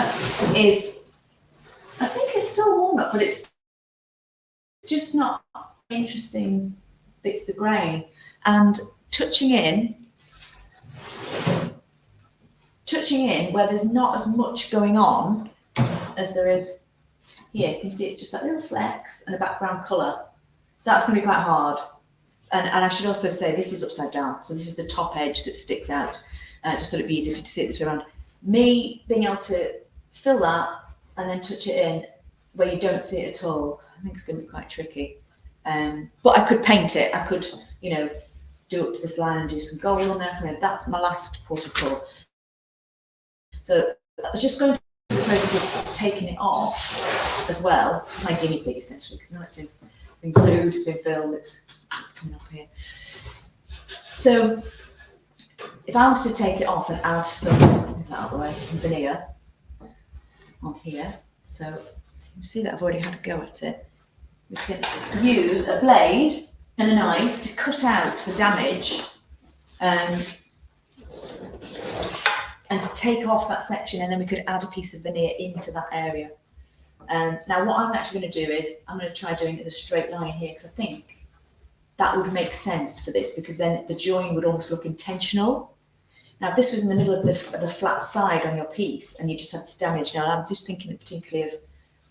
A: is, I think it's still warm up, but it's just not interesting bits of the grain. And touching in where there's not as much going on as there is here. You can see it's just like little flecks and a background colour. That's going to be quite hard. And I should also say this is upside down. So this is the top edge that sticks out. Just thought it'd be easier for you to see it this way around. me being able to fill that and then touch it in where you don't see it at all, I think it's going to be quite tricky. But I could paint it. I could, you know, do up to this line and do some gold on there. So that's my last port of call. So I was just going to the process of taking it off as well. It's my guinea pig essentially, because now it's been glued, it's been filled, it's coming off here. So if I wanted to take it off and add some, let's move that out of the way, some veneer on here. So you can see that I've already had a go at it. We can use a blade and a knife to cut out the damage and to take off that section, and then we could add a piece of veneer into that area. Now what I'm actually going to do is I'm going to try doing it as a straight line here, because I think that would make sense for this, because then the join would almost look intentional. Now if this was in the middle of the flat side on your piece and you just had this damage, now I'm just thinking particularly of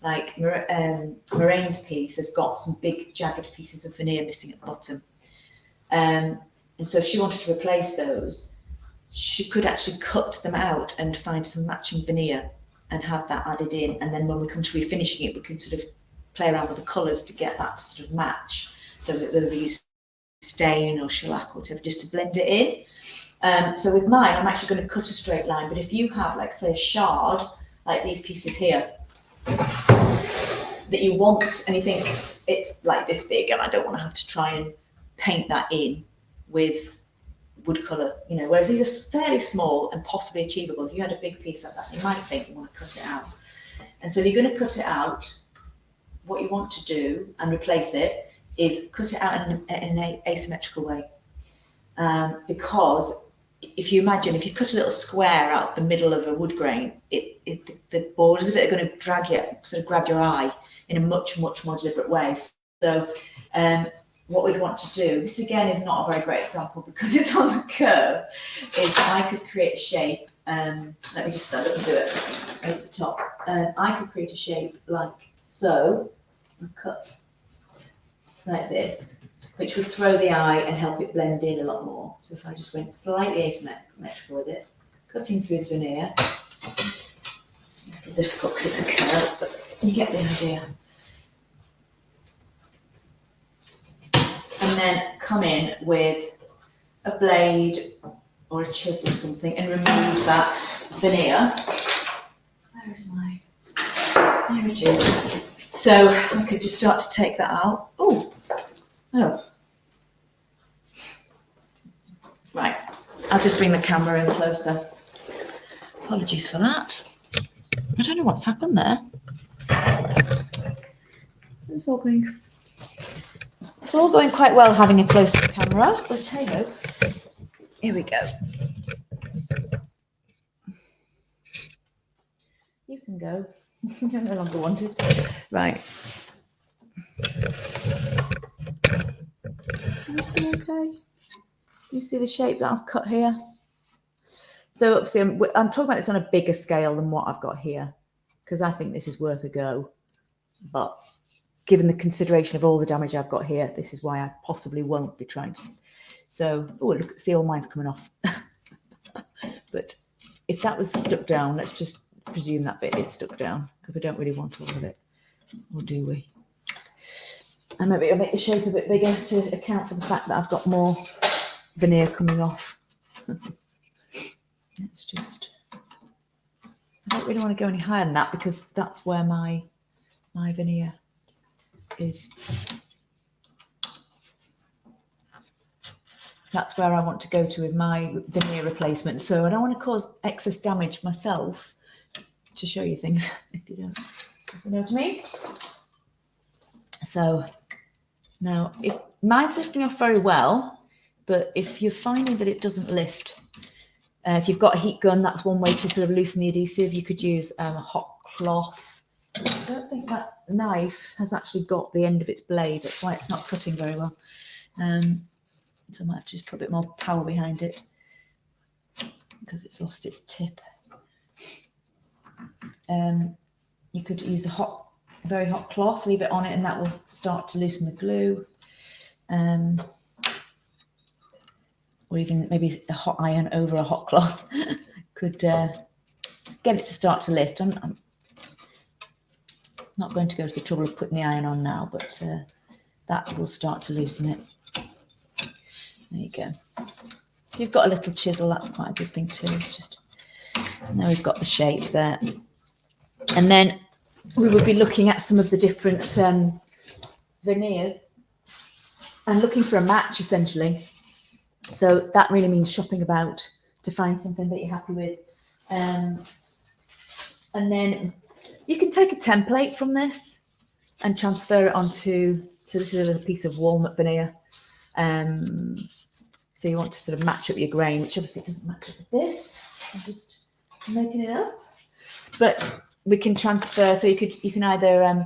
A: like Moraine's piece has got some big jagged pieces of veneer missing at the bottom. And so if she wanted to replace those, she could actually cut them out and find some matching veneer and have that added in. And then when we come to refinishing it, we can sort of play around with the colours to get that sort of match. So that whether we use stain or shellac or whatever, just to blend it in. So with mine, I'm actually going to cut a straight line. But if you have, like, say, a shard, like these pieces here, that you want, and you think it's like this big, and I don't want to have to try and paint that in with wood colour, you know, whereas these are fairly small and possibly achievable. If you had a big piece like that, you might think you want to cut it out. And so if you're going to cut it out, what you want to do and replace it is cut it out in an asymmetrical way. Because if you imagine, if you cut a little square out the middle of a wood grain, the borders of it are going to drag you, sort of grab your eye in a much, much more deliberate way. So what we'd want to do, this again is not a very great example because it's on the curve, is I could create a shape, let me just stand up and do it at the top. I could create a shape like so, and cut like this, which would throw the eye and help it blend in a lot more. So if I just went slightly asymmetrical with it, cutting through the veneer, it's difficult because it's a curve, but you get the idea. And then come in with a blade or a chisel or something and remove that veneer. Where is my, there it is. So I could just start to take that out. Oh. Right, I'll just bring the camera in closer. Apologies for that. I don't know what's happened there. It's all going quite well having a closer camera, but hey ho. Here we go. You can go. You're no longer wanted. Right. Can you see okay? You see the shape that I've cut here? So obviously I'm talking about this on a bigger scale than what I've got here, because I think this is worth a go. But given the consideration of all the damage I've got here, this is why I possibly won't be trying to. So, oh, look, see, all mine's coming off. But if that was stuck down, let's just presume that bit is stuck down, because we don't really want all of it, or do we? And maybe I'll make the shape a bit bigger to account for the fact that I've got more veneer coming off. It's just, I don't really want to go any higher than that, because that's where my veneer is. That's where I want to go to with my veneer replacement. So I don't want to cause excess damage myself to show you things, if you know what I mean. So now, if mine's lifting off very well, but if you're finding that it doesn't lift, if you've got a heat gun, that's one way to sort of loosen the adhesive. You could use a hot cloth. I don't think that knife has actually got the end of its blade. That's why it's not cutting very well. So I might just put a bit more power behind it because it's lost its tip. You could use a very hot cloth, leave it on it, and that will start to loosen the glue. Or even maybe a hot iron over a hot cloth could get it to start to lift. I'm not going to go to the trouble of putting the iron on now, but that will start to loosen it. There you go. If you've got a little chisel, that's quite a good thing too. It's just, now we've got the shape there. And then we will be looking at some of the different veneers and looking for a match, essentially. So that really means shopping about to find something that you're happy with. And then you can take a template from this and transfer it onto, so this is a little piece of walnut veneer. So you want to sort of match up your grain, which obviously doesn't match up with this. I'm just making it up. But we can transfer, so you can either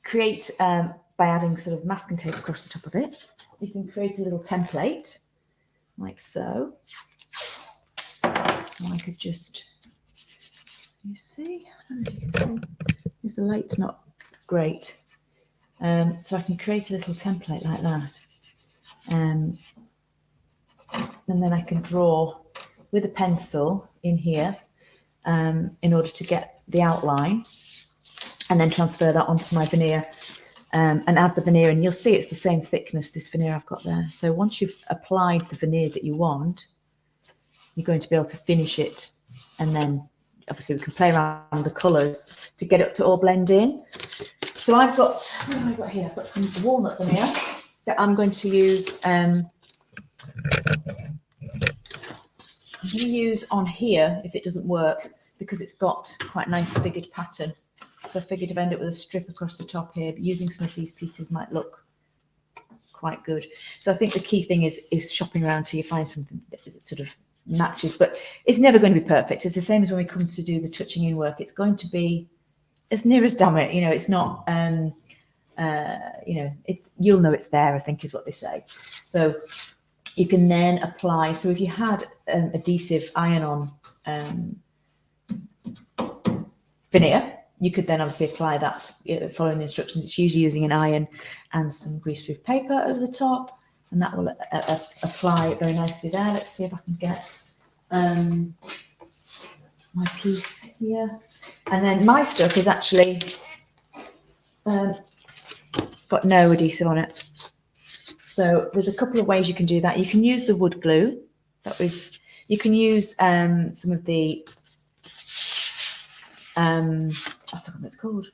A: create by adding sort of masking tape across the top of it. You can create a little template like so. So I could just, you see, I don't know if you can see, because the light's not great. So I can create a little template like that. And then I can draw with a pencil in here in order to get the outline, and then transfer that onto my veneer and add the veneer. And you'll see it's the same thickness, this veneer I've got there. So once you've applied the veneer that you want, you're going to be able to finish it. And then obviously we can play around with the colours to get it to all blend in. So I've got, what have I got here? I've got some walnut veneer that I'm going to use. I'm going to use on here if it doesn't work, because it's got quite a nice figured pattern. So I figured to end it with a strip across the top here, but using some of these pieces might look quite good. So I think the key thing is shopping around till you find something that sort of matches, but it's never going to be perfect. It's the same as when we come to do the touching in work. It's going to be as near as damn it, you know, it's not, you know, you'll know it's there, I think is what they say. So you can then apply, so if you had adhesive iron-on veneer, you could then obviously apply that following the instructions. It's usually using an iron and some greaseproof paper over the top, and that will apply it very nicely there. Let's see if I can get my piece here. And then my stuff is actually got no adhesive on it. So there's a couple of ways you can do that. You can use the wood glue that you can use some of the I forgot what it's called.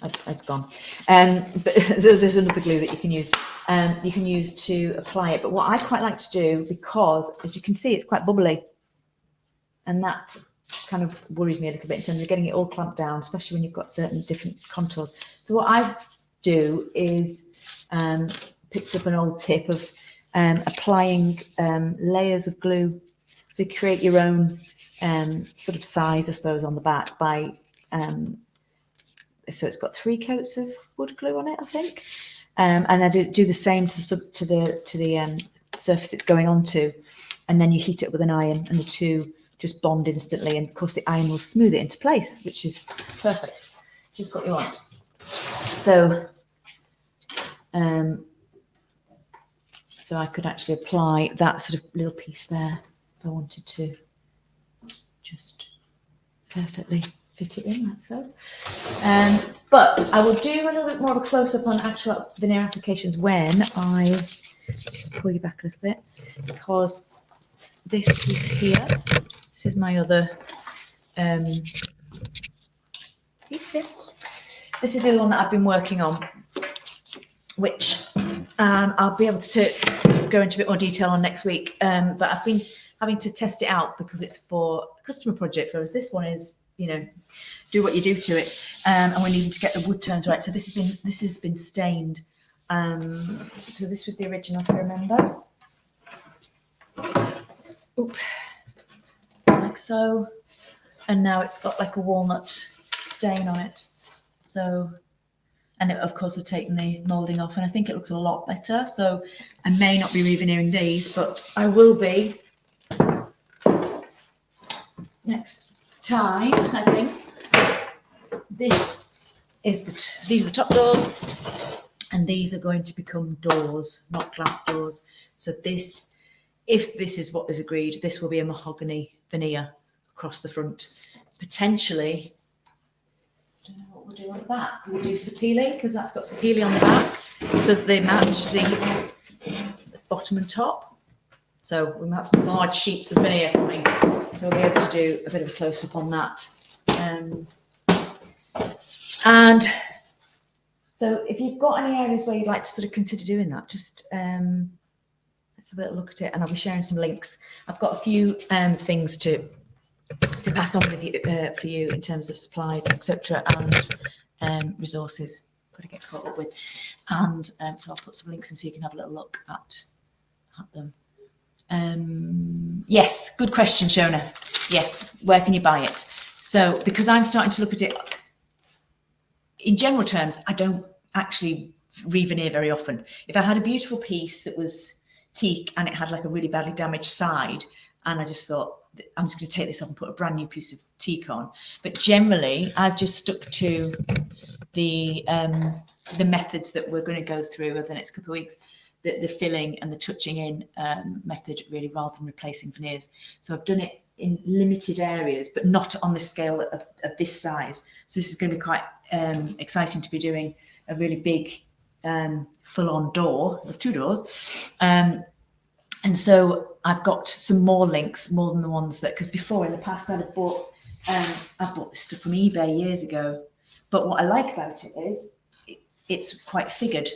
A: It's gone. But there's another glue that you can use to apply it. But what I quite like to do, because as you can see, it's quite bubbly, and that kind of worries me a little bit in terms of getting it all clamped down, especially when you've got certain different contours. So what I do is picked up an old tip of applying layers of glue. So you create your own sort of size, I suppose, on the back by so it's got 3 coats of wood glue on it, I think, and I do the same to the surface it's going onto, and then you heat it with an iron, and the two just bond instantly, and of course the iron will smooth it into place, which is perfect, just what you want. So so I could actually apply that sort of little piece there if I wanted to, just perfectly fit it in like so. But I will do a little bit more of a close-up on actual veneer applications when I just pull you back a little bit, because this piece here, this is my other piece here. This is the other one that I've been working on, which I'll be able to go into a bit more detail on next week. But I've been having to test it out because it's for a customer project, whereas this one is, you know, do what you do to it, and we're needing to get the wood tones right. So this has been stained. So this was the original, if you remember. Oop. Like so, and now it's got like a walnut stain on it. So, and it, of course, I've taken the moulding off, and I think it looks a lot better. So I may not be re-veneering these, but I will be next time, I think. These are the top doors, and these are going to become doors, not glass doors. So this if this is what is agreed, this will be a mahogany veneer across the front. Potentially, I don't know what we'll do on the back. We'll do sapele, because that's got sapele on the back, so that they match the bottom and top. So we'll have some large sheets of veneer coming, so we'll be able to do a bit of a close-up on that. And so if you've got any areas where you'd like to sort of consider doing that, just let's have a little look at it, and I'll be sharing some links. I've got a few things to pass on with you for you in terms of supplies, etc., and resources got to get caught up with. And so I'll put some links in so you can have a little look at them. Yes, good question, Shona. Yes, where can you buy it? So because I'm starting to look at it in general terms, I don't actually re-veneer very often. If I had a beautiful piece that was teak and it had like a really badly damaged side, and I just thought, I'm just going to take this off and put a brand new piece of teak on. But generally, I've just stuck to the methods that we're going to go through over the next couple of weeks, the filling and the touching in method, really, rather than replacing veneers. So I've done it in limited areas, but not on the scale of this size. So this is going to be quite exciting to be doing a really big full-on door, or 2 doors. And so I've got some more links, more than the ones that, because before in the past I've bought this stuff from eBay years ago. But what I like about it is it's quite figured.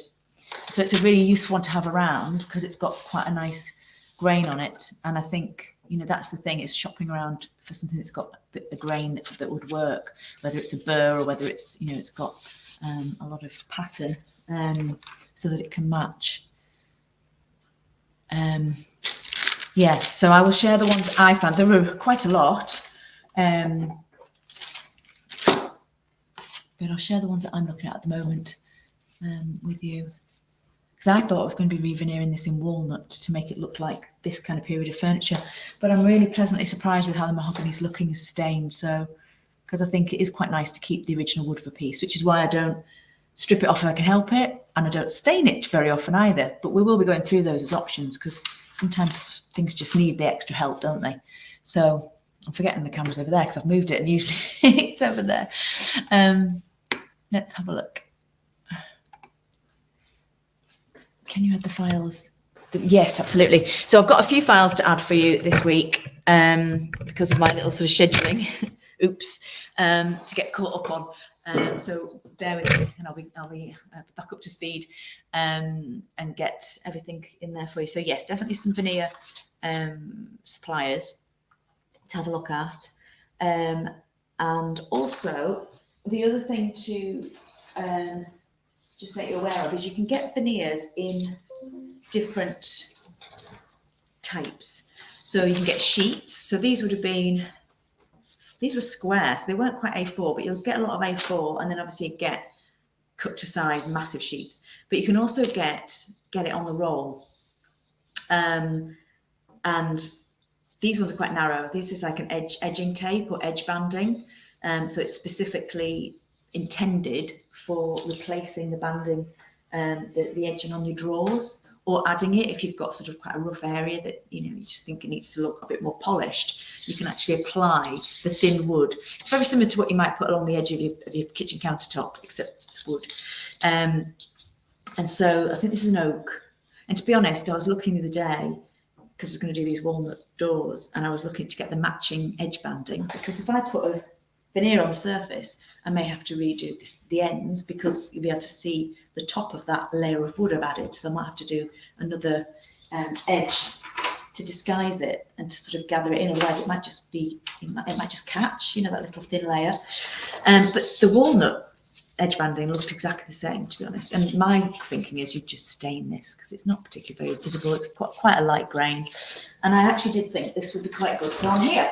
A: So it's a really useful one to have around because it's got quite a nice grain on it. And I think, you know, that's the thing, is shopping around for something that's got the grain that would work, whether it's a burr or whether it's, you know, it's got a lot of pattern so that it can match. Yeah, so I will share the ones I found. There were quite a lot, but I'll share the ones that I'm looking at the moment with you, because I thought I was going to be re-veneering this in walnut to make it look like this kind of period of furniture, but I'm really pleasantly surprised with how the mahogany is looking as stained. So, because I think it is quite nice to keep the original wood of a piece, which is why I don't strip it off if I can help it, and I don't stain it very often either. But we will be going through those as options, because sometimes things just need the extra help, don't they? So I'm forgetting the camera's over there because I've moved it, and usually it's over there. Let's have a look. Can you add the files? Yes, absolutely. So I've got a few files to add for you this week because of my little sort of scheduling. Oops, to get caught up on. So bear with me, and I'll be back up to speed and get everything in there for you. So yes, definitely some veneer suppliers to have a look at, and also the other thing to just make you aware of is you can get veneers in different types. So you can get sheets. So these would have been, these were square, so they weren't quite A4, but you'll get a lot of A4, and then obviously you get cut to size massive sheets. But you can also get it on the roll. And these ones are quite narrow. This is like an edging tape or edge banding. So it's specifically intended for replacing the banding, the edging on your drawers, or adding it if you've got sort of quite a rough area that, you know, you just think it needs to look a bit more polished. You can actually apply the thin wood. It's very similar to what you might put along the edge of your kitchen countertop, except it's wood. And so I think this is an oak. And to be honest, I was looking the other day, because I was going to do these walnut doors, and I was looking to get the matching edge banding, because if I put a veneer on the surface, I may have to redo the ends, because you'll be able to see the top of that layer of wood I've added. So I might have to do another edge to disguise it and to sort of gather it in. Otherwise, it might just be, it might just catch, you know, that little thin layer. But the walnut edge banding looks exactly the same, to be honest. And my thinking is you just stain this, because it's not particularly very visible. It's quite a light grain. And I actually did think this would be quite good for on here.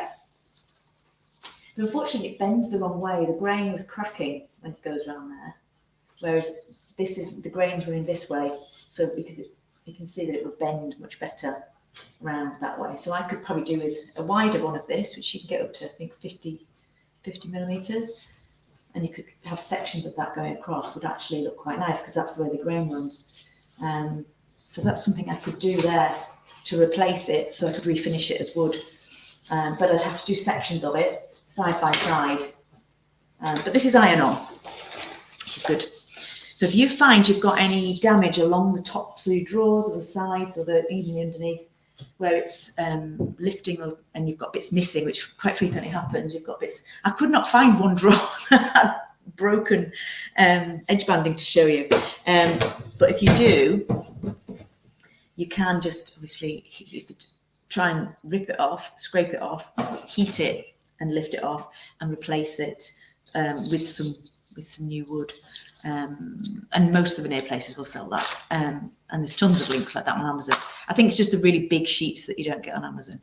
A: But unfortunately, it bends the wrong way. The grain was cracking when it goes around there, whereas this is, the grain's running this way. So because you can see that it would bend much better around that way. So I could probably do with a wider one of this, which you can get up to, I think, 50 millimeters. And you could have sections of that going across, would actually look quite nice, because that's the way the grain runs. So that's something I could do there to replace it, so I could refinish it as wood. But I'd have to do sections of it side by side. But this is iron on, which is good. So if you find you've got any damage along the tops of your drawers or the sides or even the underneath, where it's lifting up and you've got bits missing, which quite frequently happens, you've got bits. I could not find one drawer that had broken edge banding to show you. But if you do, you can just, obviously, you could try and rip it off, scrape it off, heat it and lift it off and replace it with some new wood. And most of the veneer places will sell that. And there's tons of links like that on Amazon. I think it's just the really big sheets that you don't get on Amazon.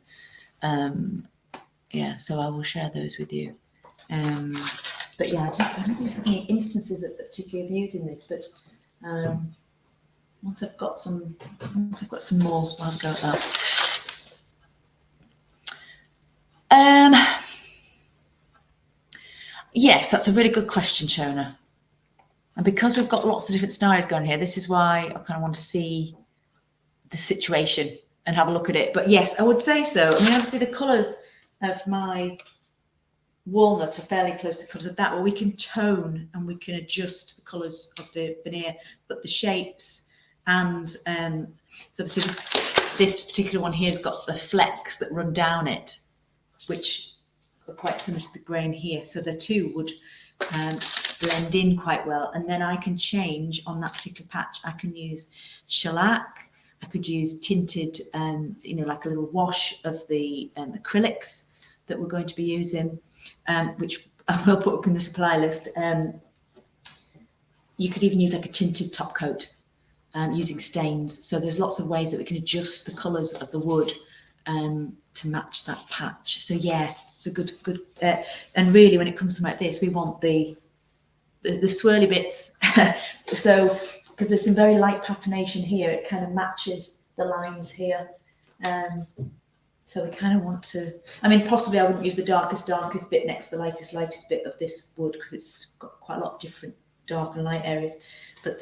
A: Yeah, so I will share those with you. But yeah, I don't think I have any instances particularly of using this, but once I've got some more, I'll have a go at that. Yes, that's a really good question, Shona. And because we've got lots of different scenarios going here, this is why I kind of want to see the situation and have a look at it. But yes, I would say so. I mean, obviously the colours of my walnut are fairly close to the colours of that, where we can tone and we can adjust the colours of the veneer, but the shapes and so obviously this particular one here has got the flecks that run down it, which are quite similar to the grain here. So the two would blend in quite well. And then I can change on that particular patch. I can use shellac. I could use tinted, like a little wash of the acrylics that we're going to be using, which I will put up in the supply list. You could even use like a tinted top coat using stains. So there's lots of ways that we can adjust the colours of the wood to match that patch. So yeah, it's a good. And really, when it comes to like this, we want the swirly bits. So because there's some very light patination here, it kind of matches the lines here. So we kind of want to, I mean, possibly I wouldn't use the darkest bit next to the lightest bit of this wood, because it's got quite a lot of different dark and light areas, but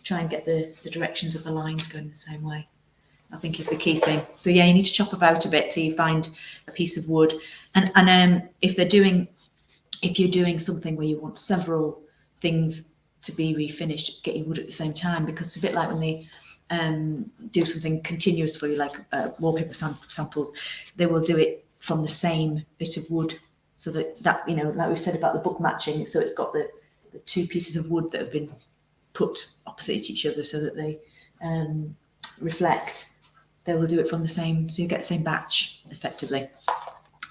A: try and get the directions of the lines going the same way, I think, is the key thing. So yeah, you need to chop about a bit till you find a piece of wood. And if you're doing something where you want several things to be refinished, get your wood at the same time, because it's a bit like when they do something continuous for you, like wallpaper samples, they will do it from the same bit of wood, so that like we said about the book matching, so it's got the two pieces of wood that have been put opposite each other so that they reflect. They will do it from the same, so you get the same batch effectively.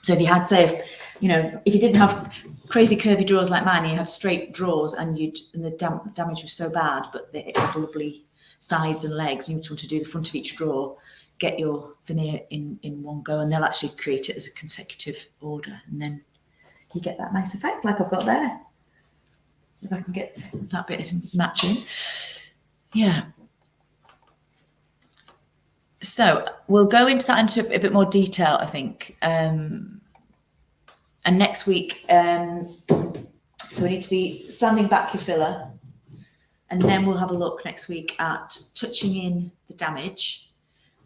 A: So if you had, say, if you didn't have crazy curvy drawers like mine, you had straight drawers and the damage was so bad, but it had lovely sides and legs, and you just want to do the front of each drawer, get your veneer in one go, and they'll actually create it as a consecutive order, and then you get that nice effect like I've got there. If I can get that bit matching. Yeah. So we'll go into that into a bit more detail, I think. And next week, so we need to be sanding back your filler, and then we'll have a look next week at touching in the damage.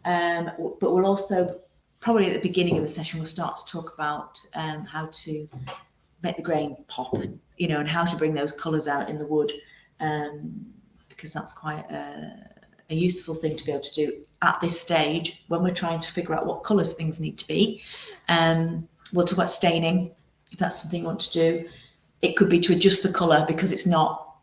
A: But we'll also, probably at the beginning of the session, we'll start to talk about how to make the grain pop, and how to bring those colours out in the wood, because that's quite a useful thing to be able to do at this stage when we're trying to figure out what colours things need to be. We'll talk about staining, if that's something you want to do. It could be to adjust the colour because it's not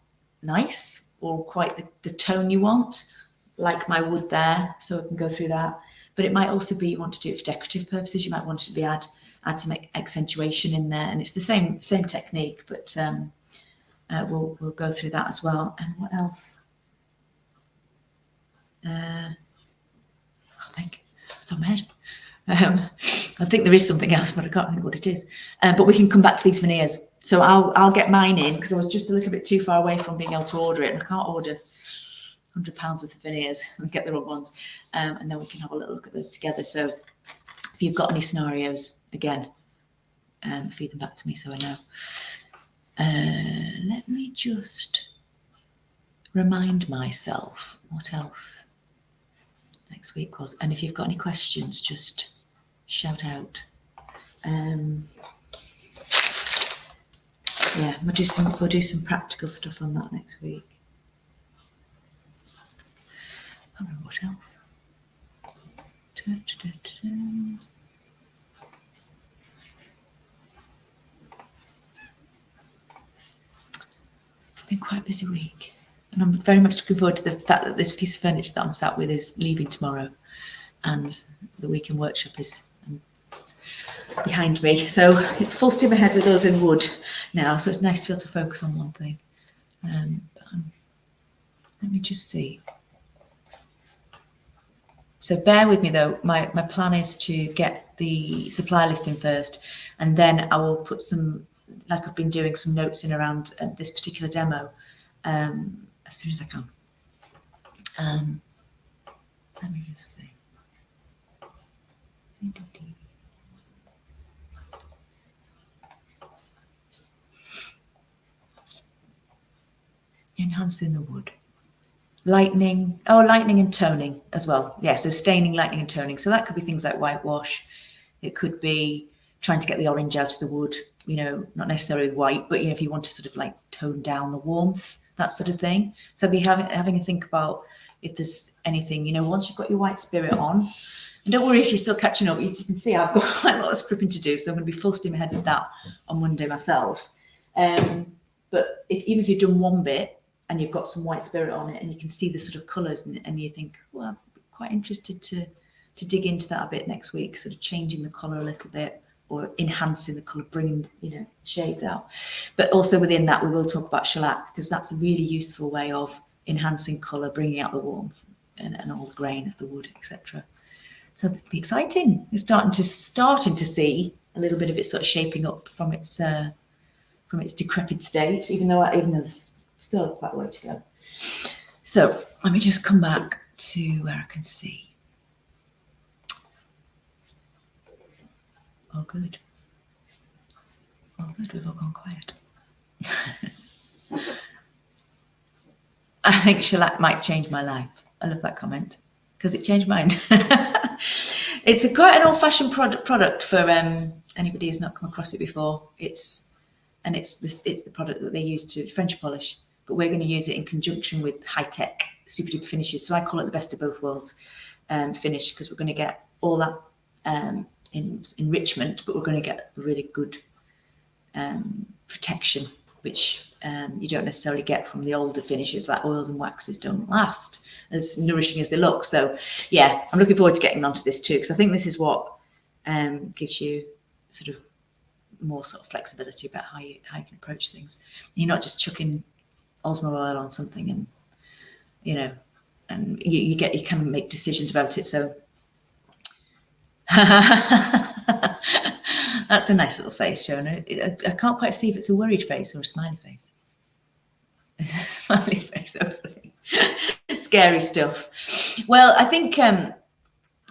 A: nice or quite the tone you want, like my wood there, so I can go through that. But it might also be you want to do it for decorative purposes. You might want to add some accentuation in there, and it's the same technique, but we'll go through that as well. And what else? I can't think. It's on my head. I think there is something else, but I can't think what it is. But we can come back to these veneers. So I'll get mine in, because I was just a little bit too far away from being able to order it, and I can't order £100 worth of veneers and get the wrong ones. And then we can have a little look at those together. So if you've got any scenarios, again, feed them back to me so I know. Let me just remind myself what else next week was. And if you've got any questions, just shout out. Yeah, we'll do some practical stuff on that next week. I can't remember what else. It's been quite a busy week, and I'm very much looking forward to the fact that this piece of furniture that I'm sat with is leaving tomorrow, and the weekend workshop is behind me. So it's full steam ahead with us in wood now. So it's nice to be able to focus on one thing. Let me just see. So bear with me though, my plan is to get the supply listing first, and then I will put some, like I've been doing, some notes in around this particular demo as soon as I can. Let me just see. Enhancing the wood. Lightning and toning as well. Yeah, so staining, lightning and toning. So that could be things like whitewash. It could be trying to get the orange out of the wood, you know, not necessarily white, but, you know, if you want to sort of like tone down the warmth, that sort of thing. So I'd be having a think about if there's anything, you know, once you've got your white spirit on, and don't worry if you're still catching up, you can see I've got quite a lot of scripting to do, so I'm going to be full steam ahead with that on Monday myself. But even if you've done one bit, and you've got some white spirit on it, and you can see the sort of colours, and you think, well, I'm quite interested to dig into that a bit next week, sort of changing the colour a little bit, or enhancing the colour, bringing, you know, shades out. But also within that, we will talk about shellac, because that's a really useful way of enhancing colour, bringing out the warmth and all the grain of the wood, etc. So it'll be exciting. We're starting to see a little bit of it sort of shaping up from its decrepit state, even though there's still quite a way to go. So let me just come back to where I can see. Oh, good. Oh, good. We've all gone quiet. I think shellac might change my life. I love that comment because it changed mine. It's quite an old-fashioned product for anybody who's not come across it before. It's the product that they use to French polish. But we're going to use it in conjunction with high-tech super duper finishes. So I call it the best of both worlds finish, because we're going to get all that enrichment, but we're going to get a really good protection, which you don't necessarily get from the older finishes, like oils and waxes don't last as nourishing as they look. So yeah, I'm looking forward to getting onto this too, because I think this is what gives you sort of more sort of flexibility about how you can approach things. You're not just chucking Osmo oil on something, and you know, and you can make decisions about it. So that's a nice little face, Shona. I can't quite see if it's a worried face or a smiley face. It's a smiley face, hopefully. Scary stuff. Well, I think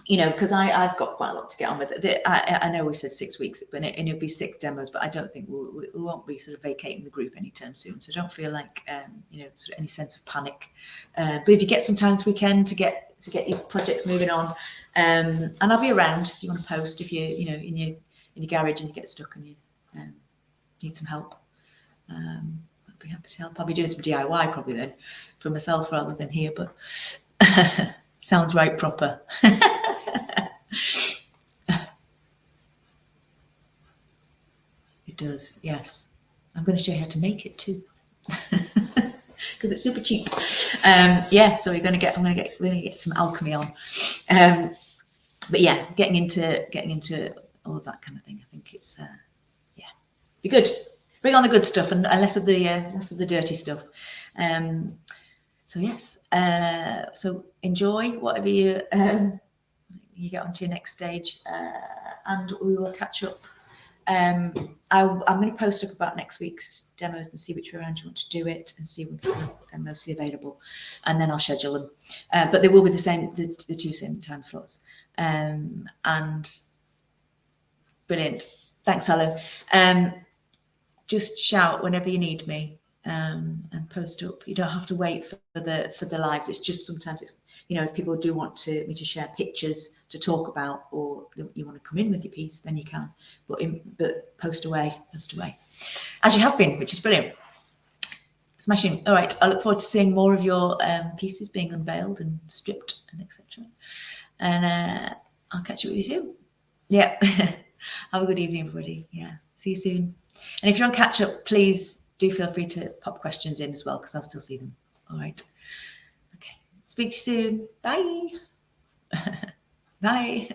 A: you know, because I've got quite a lot to get on with it. I know we said 6 weeks, but it'll be 6 demos, but I don't think we won't be sort of vacating the group anytime soon. So don't feel like, you know, sort of any sense of panic. But if you get some time this weekend to get your projects moving on, and I'll be around if you want to post, if you know, in your garage and you get stuck and you need some help. I'll be happy to help. I'll be doing some DIY probably then for myself rather than here, but sounds right proper. It does, yes. I'm going to show you how to make it too, because it's super cheap. Yeah, so I'm going to get some alchemy on. But yeah, getting into all of that kind of thing. I think it's yeah, be good. Bring on the good stuff and less of the dirty stuff. So yes, so enjoy whatever you get onto your next stage, and we will catch up. I'm going to post up about next week's demos and see which way around you want to do it, and see when people are mostly available, and then I'll schedule them. But they will be the 2 same time slots. And brilliant. Thanks, Hello. Just shout whenever you need me, and post up. You don't have to wait for the lives. It's just sometimes you know, if people do want me to share pictures to talk about, or you want to come in with your piece, then you can. But post away, as you have been, which is brilliant. Smashing. All right, I look forward to seeing more of your pieces being unveiled and stripped and etc. And I'll catch up with you soon. Yeah. Have a good evening, everybody. Yeah. See you soon. And if you're on catch up, please do feel free to pop questions in as well, because I'll still see them. All right. Okay. Speak to you soon. Bye. Bye.